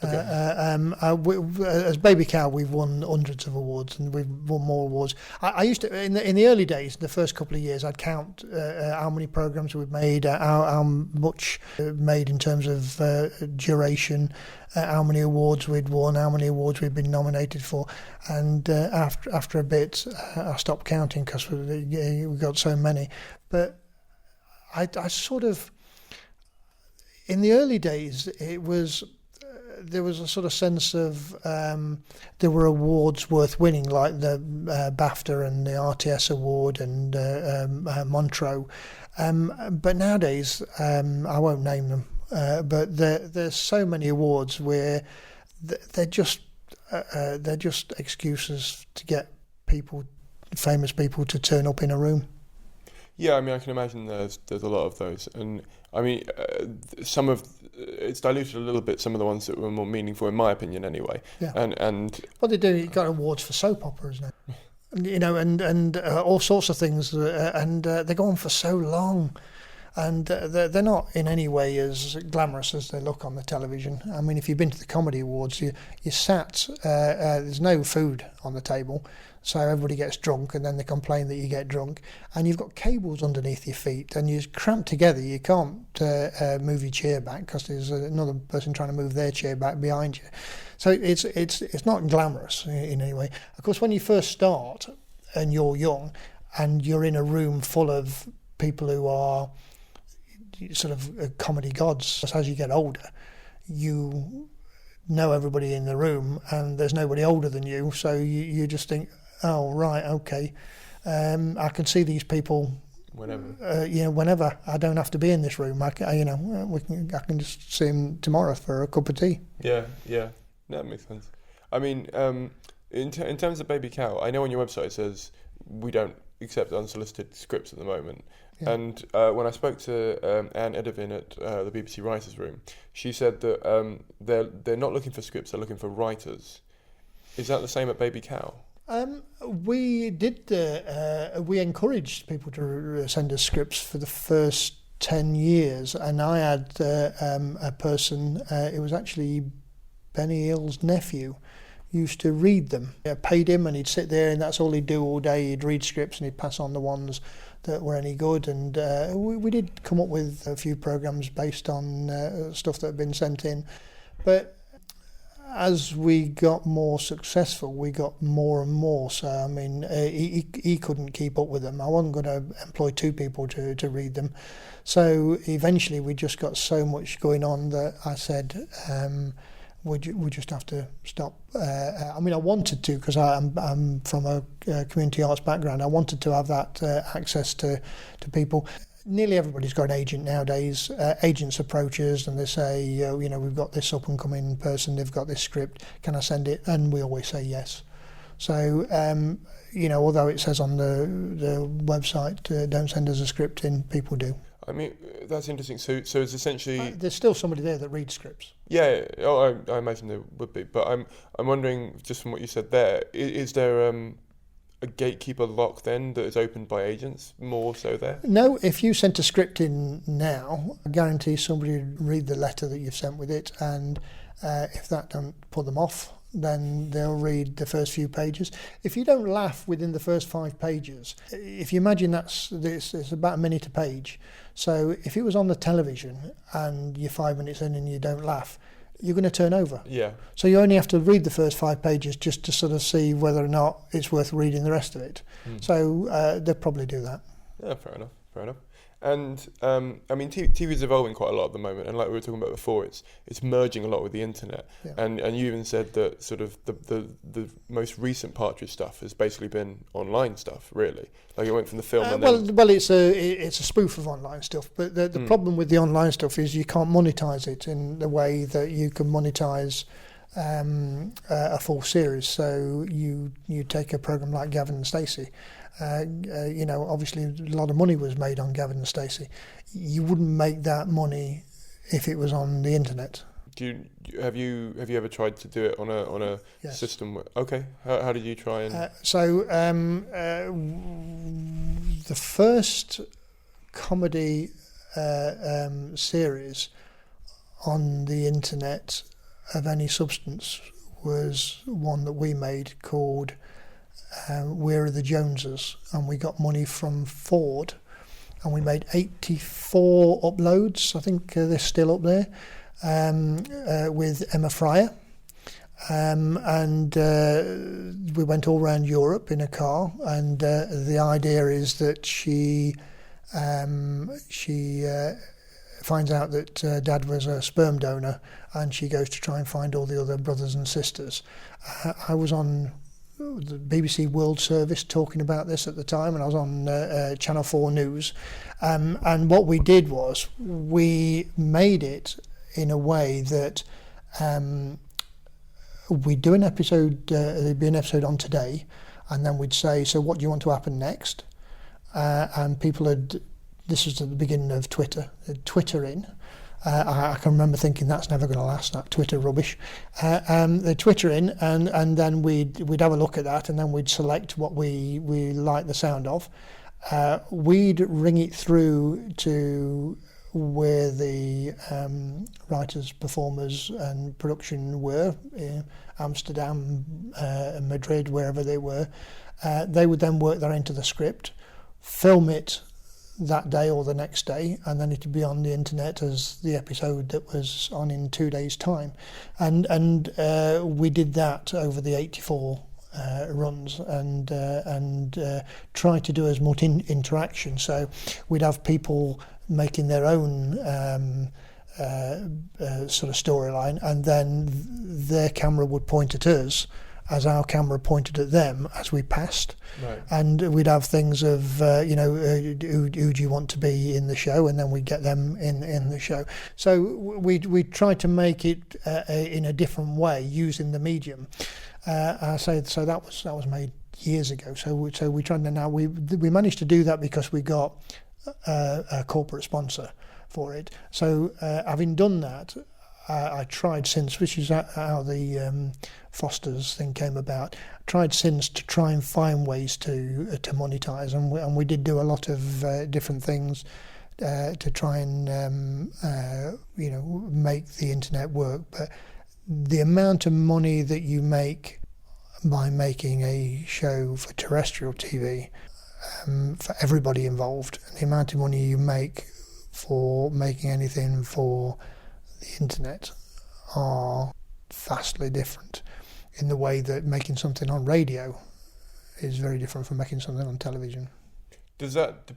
Speaker 2: As Baby Cow, we've won hundreds of awards, and we've won more awards. I used to, in the early days, the first couple of years, I'd count how many programmes we've made, how much made in terms of duration, how many awards we'd won, how many awards we'd been nominated for, and after a bit, I stopped counting because we got so many. But I sort of, in the early days, it was. There was a sort of sense of there were awards worth winning, like the BAFTA and the RTS award and Montreux. But nowadays, I won't name them, but there's so many awards where they're just excuses to get famous people to turn up in a room.
Speaker 1: Yeah, I mean, I can imagine there's a lot of those, and I mean, it's diluted a little bit. Some of the ones that were more meaningful, in my opinion, anyway. Yeah. And
Speaker 2: what they do, you got awards for soap operas now, and all sorts of things, and they go on for so long, and they're not in any way as glamorous as they look on the television. I mean, if you've been to the comedy awards, you sat. There's no food on the table. So everybody gets drunk, and then they complain that you get drunk, and you've got cables underneath your feet, and you're cramped together. You can't move your chair back because there's another person trying to move their chair back behind you. So it's not glamorous in any way. Of course, when you first start and you're young, and you're in a room full of people who are sort of comedy gods, as you get older, you know everybody in the room, and there's nobody older than you, so you just think, oh right, okay, I can see these people whenever. Whenever. I don't have to be in this room. I can just see them tomorrow for a cup of tea.
Speaker 1: Yeah, that makes sense. I mean, in terms of Baby Cow, I know on your website it says we don't accept unsolicited scripts at the moment. Yeah. And when I spoke to Anne Edivin at the BBC Writers' Room, she said that they're not looking for scripts; they're looking for writers. Is that the same at Baby Cow?
Speaker 2: We did. We encouraged people to send us scripts for the first 10 years, and I had a person. It was actually Benny Hill's nephew. Used to read them. I paid him, and he'd sit there, and that's all he'd do all day. He'd read scripts, and he'd pass on the ones that were any good. And we did come up with a few programs based on stuff that had been sent in, but as we got more successful, we got more and more. So, I mean, he couldn't keep up with them. I wasn't going to employ two people to read them. So eventually we just got so much going on that I said, we just have to stop. I mean, I wanted to, because I'm from a community arts background. I wanted to have that access to people. Nearly everybody's got an agent nowadays. Agents approach us and they say, we've got this up and coming person, they've got this script, can I send it? And we always say yes. So, although it says on the website, don't send us a script in, people do.
Speaker 1: I mean, that's interesting. So it's essentially...
Speaker 2: there's still somebody there that reads scripts.
Speaker 1: Yeah, I imagine there would be. But I'm wondering, just from what you said there, is there... a gatekeeper lock then that is opened by agents more so there?
Speaker 2: No, if you sent a script in now, I guarantee somebody would read the letter that you've sent with it, and if that don't put them off, then they'll read the first few pages. If you don't laugh within the first 5 pages, if you imagine it's about a minute a page, so if it was on the television and you're 5 minutes in and you don't laugh, you're going to turn over.
Speaker 1: Yeah.
Speaker 2: So you only have to read the first 5 pages just to sort of see whether or not it's worth reading the rest of it. So they'll probably do that.
Speaker 1: Yeah, fair enough. And I mean, TV is evolving quite a lot at the moment, and like we were talking about before, it's merging a lot with the internet. Yeah. And you even said that sort of the most recent Partridge stuff has basically been online stuff, really. Like it went from the film. And
Speaker 2: well, it's a spoof of online stuff, but the problem with the online stuff is you can't monetize it in the way that you can monetize a full series. So you take a program like Gavin and Stacey. Obviously a lot of money was made on Gavin and Stacey. You wouldn't make that money if it was on the internet.
Speaker 1: Have you ever tried to do it on a
Speaker 2: yes.
Speaker 1: system? Okay, how did you try and?
Speaker 2: The first comedy series on the internet of any substance was one that we made called We're the Joneses, and we got money from Ford, and we made 84 uploads. I think they're still up there, with Emma Fryer, and we went all around Europe in a car, and the idea is that she finds out that Dad was a sperm donor, and she goes to try and find all the other brothers and sisters. I was on the BBC World Service talking about this at the time, and I was on Channel 4 News, and what we did was we made it in a way that we'd do an episode, there'd be an episode on today, and then we'd say, so what do you want to happen next? And people had, this was at the beginning of Twitter, Twitter in. I can remember thinking that's never going to last, that Twitter rubbish. The Twitter in, and then we'd have a look at that, and then we'd select what we like the sound of. We'd ring it through to where the writers, performers and production were, Amsterdam, Madrid, wherever they were. They would then work that into the script, film it that day or the next day, and then it'd be on the internet as the episode that was on in 2 days' time. And we did that over the 84 runs, and try to do as much interaction. So we'd have people making their own sort of storyline, and then their camera would point at us as our camera pointed at them as we passed. Right. And we'd have things of, who do you want to be in the show, and then we'd get them in the show. So we tried to make it in a different way using the medium. So that was made years ago. So we tried to, now we managed to do that because we got a corporate sponsor for it. So having done that, I tried since, which is how the Foster's thing came about. I tried since to try and find ways to monetize, and we did do a lot of different things to try and make the internet work. But the amount of money that you make by making a show for terrestrial TV, for everybody involved, and the amount of money you make for making anything for the internet are vastly different, in the way that making something on radio is very different from making something on television.
Speaker 1: Does that...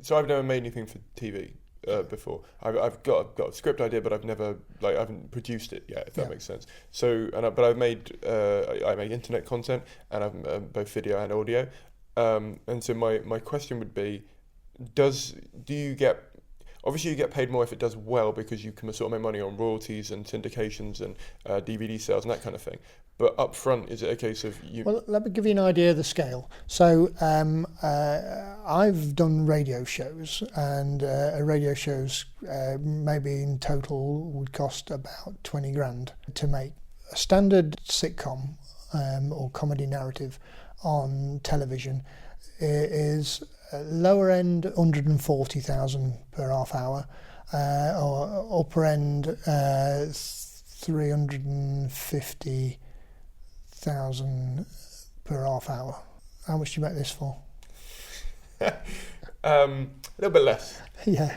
Speaker 1: so I've never made anything for TV before. I've got a script idea, but I haven't produced it yet, if that makes sense. So, but I've made I make internet content, and I've both video and audio. And so my question would be, do you get... Obviously, you get paid more if it does well, because you can sort of make money on royalties and syndications and DVD sales and that kind of thing. But up front, is it a case of you...
Speaker 2: Well, let me give you an idea of the scale. So I've done radio shows, and radio shows maybe in total would cost about 20 grand to make. A standard sitcom or comedy narrative on television is lower end 140,000 per half hour, or upper end 350,000 per half hour. How much do you make this for?
Speaker 1: A little bit less.
Speaker 2: Yeah.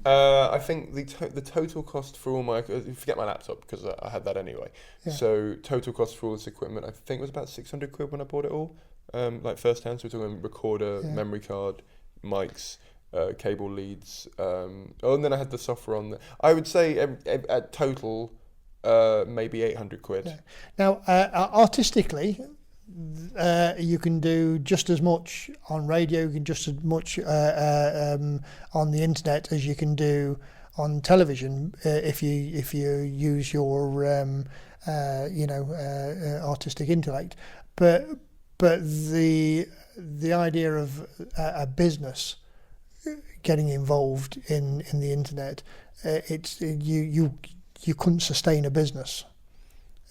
Speaker 1: I think the total cost for all my... Forget my laptop, because I had that anyway. Yeah. So total cost for all this equipment, I think, was about 600 quid when I bought it all. Like first hand, so we're talking recorder, memory card, mics, cable leads. And then I had the software on there. I would say at total, maybe 800 quid. Yeah.
Speaker 2: Now, artistically, you can do just as much on radio, you can just as much on the internet as you can do on television if you use your artistic intellect. But the idea of a business getting involved in the internet, you couldn't sustain a business.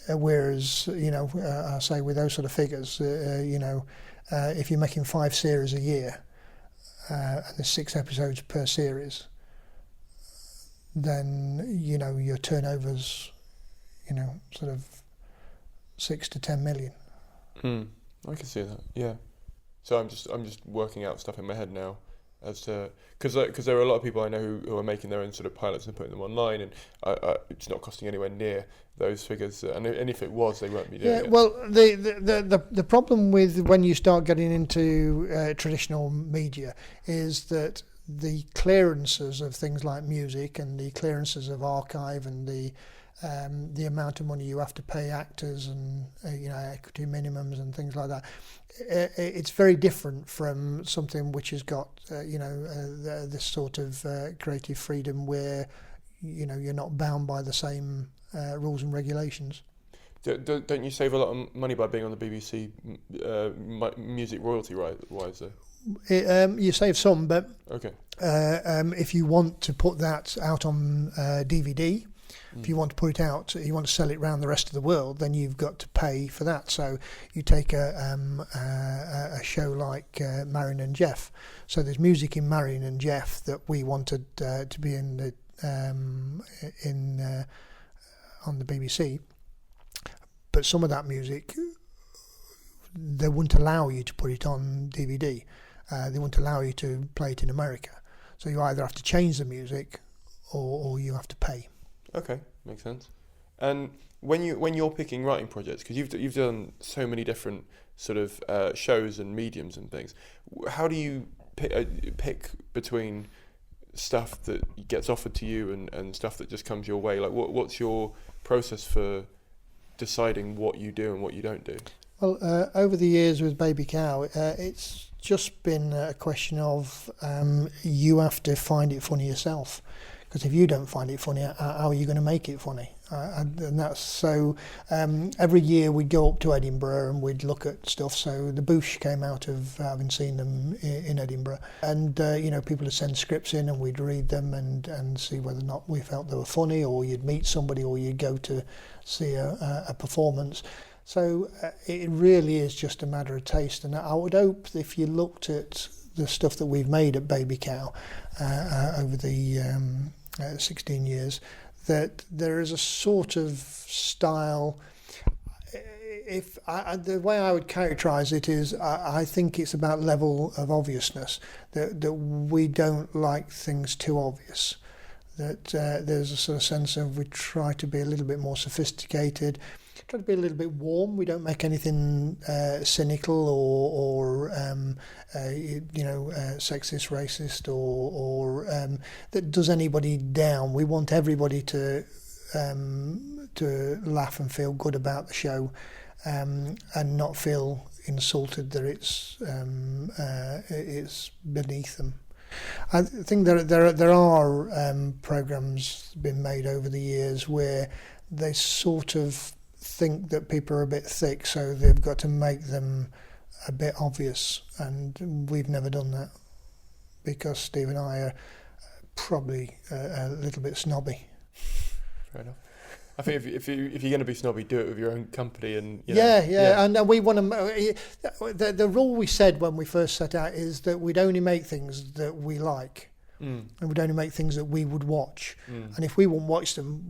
Speaker 2: Whereas I say with those sort of figures, if you're making 5 series a year and there's 6 episodes per series, then your turnover's sort of 6 to 10 million.
Speaker 1: I can see that. Yeah. So I'm just working out stuff in my head now as to, because there are a lot of people I know who are making their own sort of pilots and putting them online, and it's not costing anywhere near those figures, and if it was, they won't be doing it.
Speaker 2: Well, the problem with when you start getting into traditional media is that the clearances of things like music and the clearances of archive and the amount of money you have to pay actors and equity minimums and things like that, it's very different from something which has got this sort of creative freedom where you're not bound by the same rules and regulations.
Speaker 1: Don't you save a lot of money by being on the BBC music royalty wise though?
Speaker 2: You save some, but
Speaker 1: okay.
Speaker 2: If you want to put that out on DVD, if you want to put it out, you want to sell it around the rest of the world, then you've got to pay for that. So you take a show like Marion and Jeff. So there's music in Marion and Jeff that we wanted to be in the on the BBC, but some of that music they wouldn't allow you to put it on DVD. They wouldn't allow you to play it in America. So you either have to change the music or you have to pay.
Speaker 1: Okay, makes sense. And when you're picking writing projects, because you've done so many different sort of shows and mediums and things, how do you pick between stuff that gets offered to you and stuff that just comes your way? Like what's your process for deciding what you do and what you don't do?
Speaker 2: Well, over the years with Baby Cow, it's just been a question of you have to find it funny yourself. Because if you don't find it funny, how are you going to make it funny? And that's so. Every year we'd go up to Edinburgh and we'd look at stuff. So the Boosh came out of having seen them in Edinburgh, and people would send scripts in and we'd read them and see whether or not we felt they were funny, or you'd meet somebody, or you'd go to see a performance. So it really is just a matter of taste, and I would hope that if you looked at the stuff that we've made at Baby Cow over the 16 years, that there is a sort of style. The way I would characterise it is, I think it's about level of obviousness, that we don't like things too obvious, that there's a sort of sense of we try to be a little bit more sophisticated, try to be a little bit warm. We don't make anything cynical or sexist, racist, or that does anybody down. We want everybody to laugh and feel good about the show, and not feel insulted that it's beneath them. I think there are programmes been made over the years where they sort of think that people are a bit thick, so they've got to make them a bit obvious, and we've never done that because Steve and I are probably a little bit snobby.
Speaker 1: Fair enough. I think if you're going to be snobby, do it with your own company, and
Speaker 2: and we want to. The rule we said when we first set out is that we'd only make things that we like, and we'd only make things that we would watch. And if we won't watch them,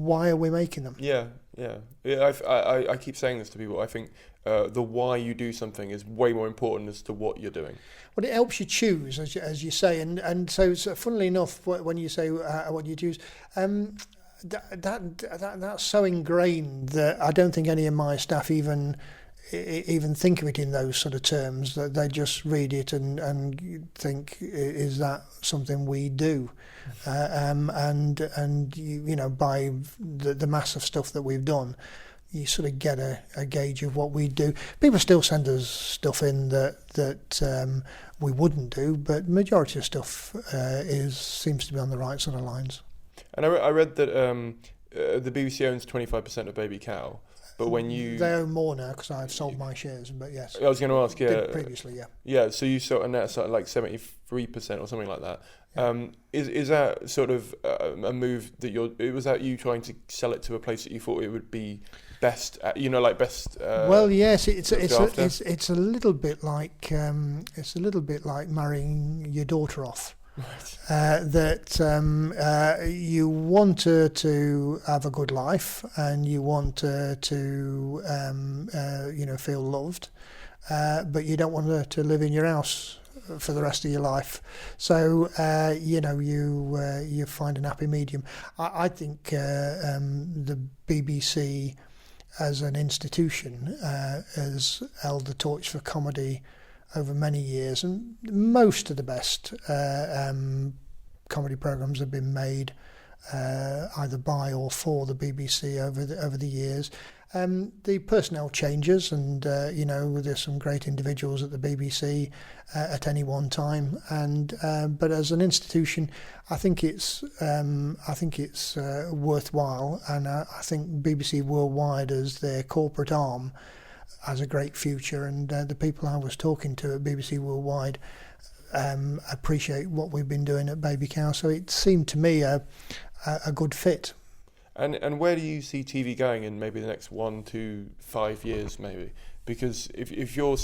Speaker 2: why are we making them?
Speaker 1: Yeah. I keep saying this to people. I think the why you do something is way more important as to what you're doing.
Speaker 2: Well, it helps you choose, as you say, and so funnily enough, when you say what you choose. That's so ingrained that I don't think any of my staff even think of it in those sort of terms, that they just read it and think, is that something we do? And by the mass of stuff that we've done, you sort of get a gauge of what we do. People still send us stuff in that we wouldn't do, but majority of stuff seems to be on the right sort of lines.
Speaker 1: And I read that the BBC owns 25% of Baby Cow, but when you...
Speaker 2: They own more now because I've sold my shares, but yes.
Speaker 1: I was going to ask, yeah.
Speaker 2: Did previously, yeah.
Speaker 1: Yeah, so you sold, and that's like 73% or something like that. Yeah. Is that sort of a move that was that you trying to sell it to a place that you thought it would be best, best...
Speaker 2: well, yes, it's a little bit like marrying your daughter off.
Speaker 1: Right.
Speaker 2: That you want her to have a good life, and you want her to feel loved, but you don't want her to live in your house for the rest of your life. So you find an happy medium. I think the BBC as an institution has held the torch for comedy over many years, and most of the best comedy programmes have been made either by or for the BBC over the years. The personnel changes, and there's some great individuals at the BBC at any one time, and but as an institution, I think it's worthwhile, and I think BBC Worldwide as their corporate arm has a great future, and the people I was talking to at BBC Worldwide appreciate what we've been doing at Baby Cow, so it seemed to me a good fit.
Speaker 1: And where do you see TV going in maybe the next 1 to 5 years, maybe? Because if you're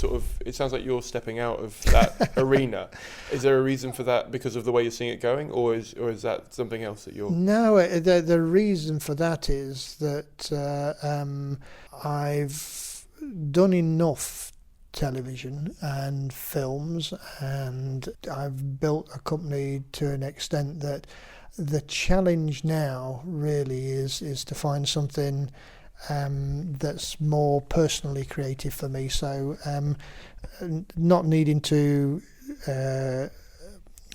Speaker 1: it sounds like you're stepping out of that arena. Is there a reason for that because of the way you're seeing it going, or is that something else that you're...
Speaker 2: No, the reason for that is that I've done enough television and films, and I've built a company to an extent that the challenge now really is to find something that's more personally creative for me. So not needing to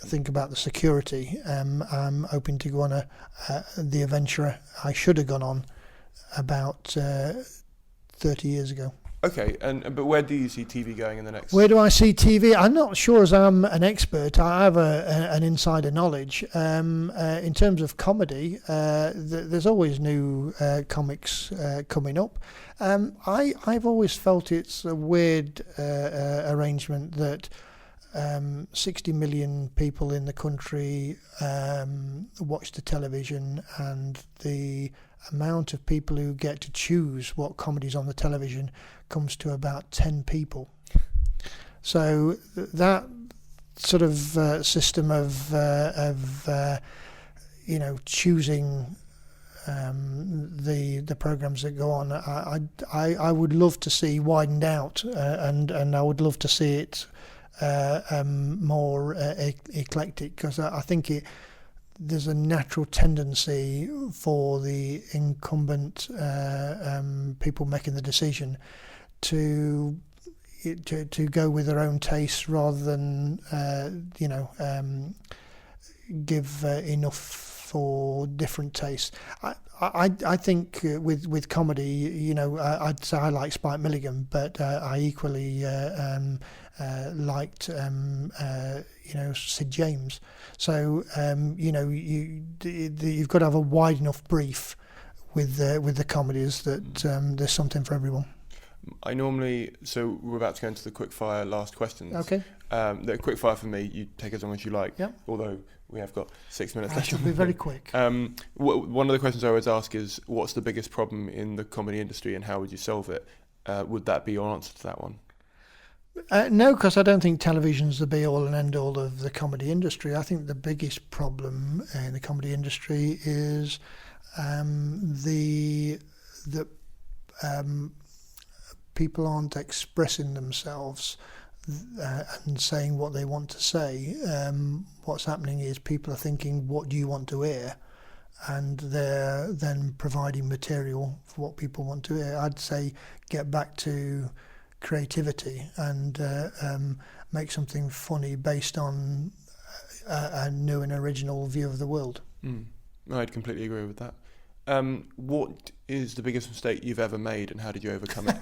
Speaker 2: think about the security, I'm hoping to go on the adventure I should have gone on about 30 years ago.
Speaker 1: Okay, but where do you see TV going in the next?
Speaker 2: Where do I see TV? I'm not sure as I'm an expert. I have an insider knowledge. In terms of comedy, there's always new comics coming up. I've always felt it's a weird arrangement that 60 million people in the country watch the television, and the amount of people who get to choose what comedy's on the television comes to about 10 people. So that sort of system of choosing the programs that go on, I would love to see widened out, and I would love to see it more eclectic, because I think there's a natural tendency for the incumbent people making the decision to go with their own tastes rather than give enough for different tastes. I think with comedy, I'd say I like Spike Milligan, but I equally liked Sid James. So you've got to have a wide enough brief with the comedies that there's something for everyone.
Speaker 1: So we're about to go into the quickfire last questions.
Speaker 2: Okay.
Speaker 1: The quickfire for me, you take as long as you like.
Speaker 2: Yeah.
Speaker 1: Although we have got 6 minutes left.
Speaker 2: I shall be very quick.
Speaker 1: One of the questions I always ask is, what's the biggest problem in the comedy industry, and how would you solve it? Would that be your answer to that one?
Speaker 2: No, because I don't think television's the be-all and end-all of the comedy industry. I think the biggest problem in the comedy industry is that people aren't expressing themselves and saying what they want to say. What's happening is people are thinking, what do you want to hear? And they're then providing material for what people want to hear. I'd say get back to creativity and make something funny based on a new and original view of the world.
Speaker 1: I'd completely agree with that. What is the biggest mistake you've ever made, and how did you overcome it?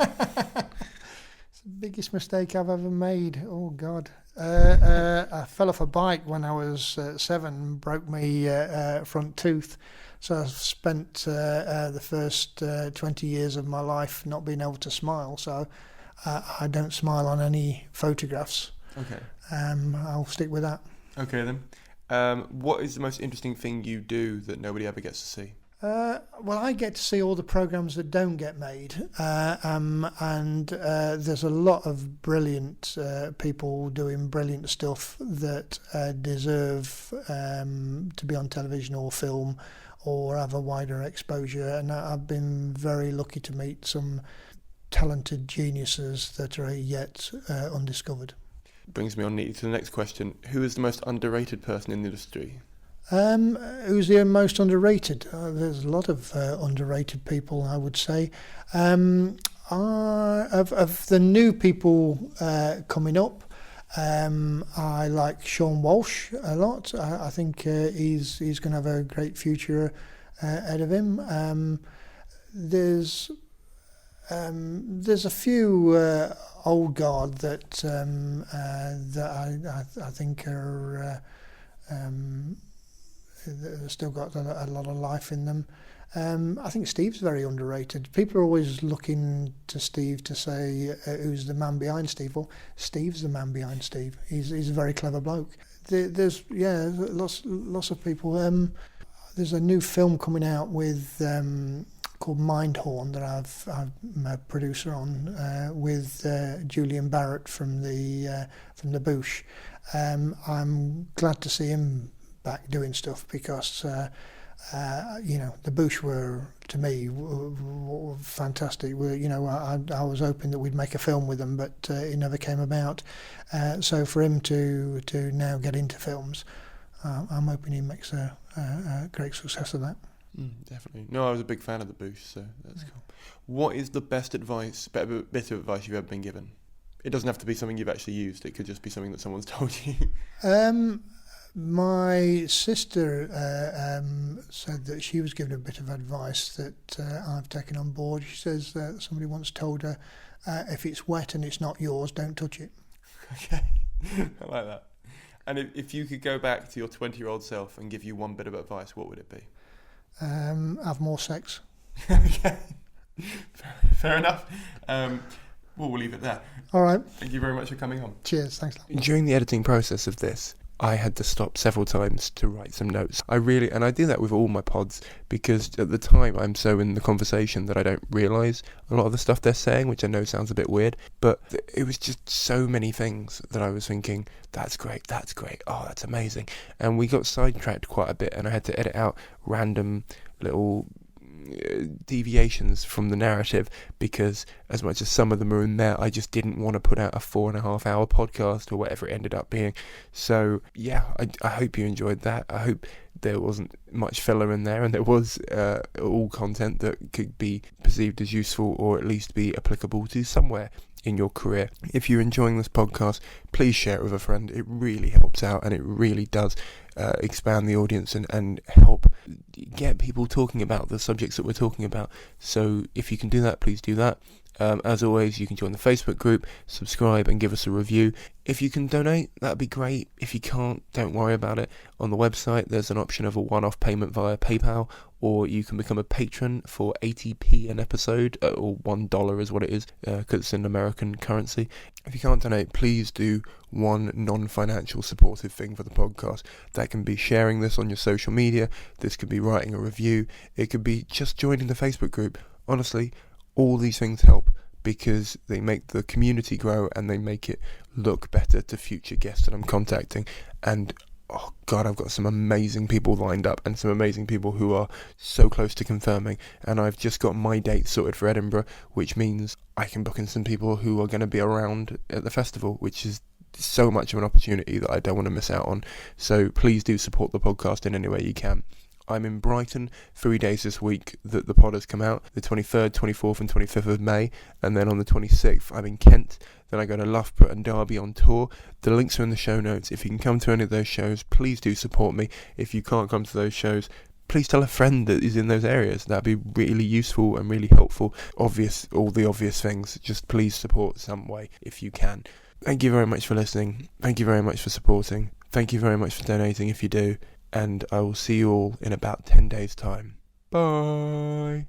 Speaker 2: It's the biggest mistake I've ever made. Oh God. I fell off a bike when I was 7, broke my front tooth. So I've spent the first 20 years of my life not being able to smile. So I don't smile on any photographs.
Speaker 1: Okay.
Speaker 2: I'll stick with that.
Speaker 1: Okay then. What is the most interesting thing you do that nobody ever gets to see?
Speaker 2: Well, I get to see all the programs that don't get made, and there's a lot of brilliant people doing brilliant stuff that deserve to be on television or film or have a wider exposure. And I've been very lucky to meet some talented geniuses that are yet undiscovered.
Speaker 1: Brings me on neatly to the next question. Who is the most underrated person in the industry?
Speaker 2: Who's the most underrated? There's a lot of underrated people, I would say. Of the new people coming up, I like Sean Walsh a lot. I think he's going to have a great future ahead of him. There's a few old guard that I think are still got a lot of life in them. I think Steve's very underrated. People are always looking to Steve to say who's the man behind Steve. Well, Steve's the man behind Steve. He's a very clever bloke. There's lots of people. There's a new film coming out with called Mindhorn that I'm a producer on with Julian Barrett from the Bush. I'm glad to see him back doing stuff because the Bush were, to me, were fantastic. I was hoping that we'd make a film with them, but it never came about. So for him to now get into films, I'm hoping he makes a great success of that.
Speaker 1: Definitely. No, I was a big fan of the Bush, so that's cool. What is the bit of advice you've ever been given? It doesn't have to be something you've actually used. It could just be something that someone's told you.
Speaker 2: My sister said that she was given a bit of advice that I've taken on board. She says that somebody once told her, if it's wet and it's not yours, don't touch it.
Speaker 1: Okay, I like that. And if you could go back to your 20-year-old self and give you one bit of advice, what would it be?
Speaker 2: Have more sex.
Speaker 1: Okay, fair enough. We'll leave it there.
Speaker 2: All right.
Speaker 1: Thank you very much for coming on.
Speaker 2: Cheers, thanks.
Speaker 1: During the editing process of this, I had to stop several times to write some notes. And I do that with all my pods, because at the time I'm so in the conversation that I don't realise a lot of the stuff they're saying, which I know sounds a bit weird, but it was just so many things that I was thinking, that's great, oh, that's amazing. And we got sidetracked quite a bit, and I had to edit out random little deviations from the narrative, because as much as some of them are in there, I just didn't want to put out a 4.5 hour podcast or whatever it ended up being. So yeah, I hope you enjoyed that. I hope there wasn't much filler in there, and there was all content that could be perceived as useful, or at least be applicable to somewhere in your career. If you're enjoying this podcast, please share it with a friend. It really helps out, and it really does expand the audience and help get people talking about the subjects that we're talking about. So if you can do that, please do that. As always, you can join the Facebook group, subscribe and give us a review. If you can donate, that'd be great. If you can't, don't worry about it. On the website, there's an option of a one-off payment via PayPal, or you can become a patron for 80p an episode, or $1 is what it is, because it's in American currency. If you can't donate, please do one non-financial supportive thing for the podcast. That can be sharing this on your social media, this could be writing a review, it could be just joining the Facebook group. Honestly, all these things help, because they make the community grow and they make it look better to future guests that I'm contacting. And oh God, I've got some amazing people lined up, and some amazing people who are so close to confirming. And I've just got my date sorted for Edinburgh, which means I can book in some people who are going to be around at the festival, which is so much of an opportunity that I don't want to miss out on. So please do support the podcast in any way you can. I'm in Brighton 3 days this week that the pod has come out, the 23rd, 24th and 25th of May, and then on the 26th I'm in Kent. Then I go to Loughborough and Derby on tour. The links are in the show notes. If you can come to any of those shows, please do support me. If you can't come to those shows, please tell a friend that is in those areas. That'd be really useful and really helpful. All the obvious things. Just please support some way if you can. Thank you very much for listening. Thank you very much for supporting. Thank you very much for donating if you do. And I will see you all in about 10 days' time. Bye.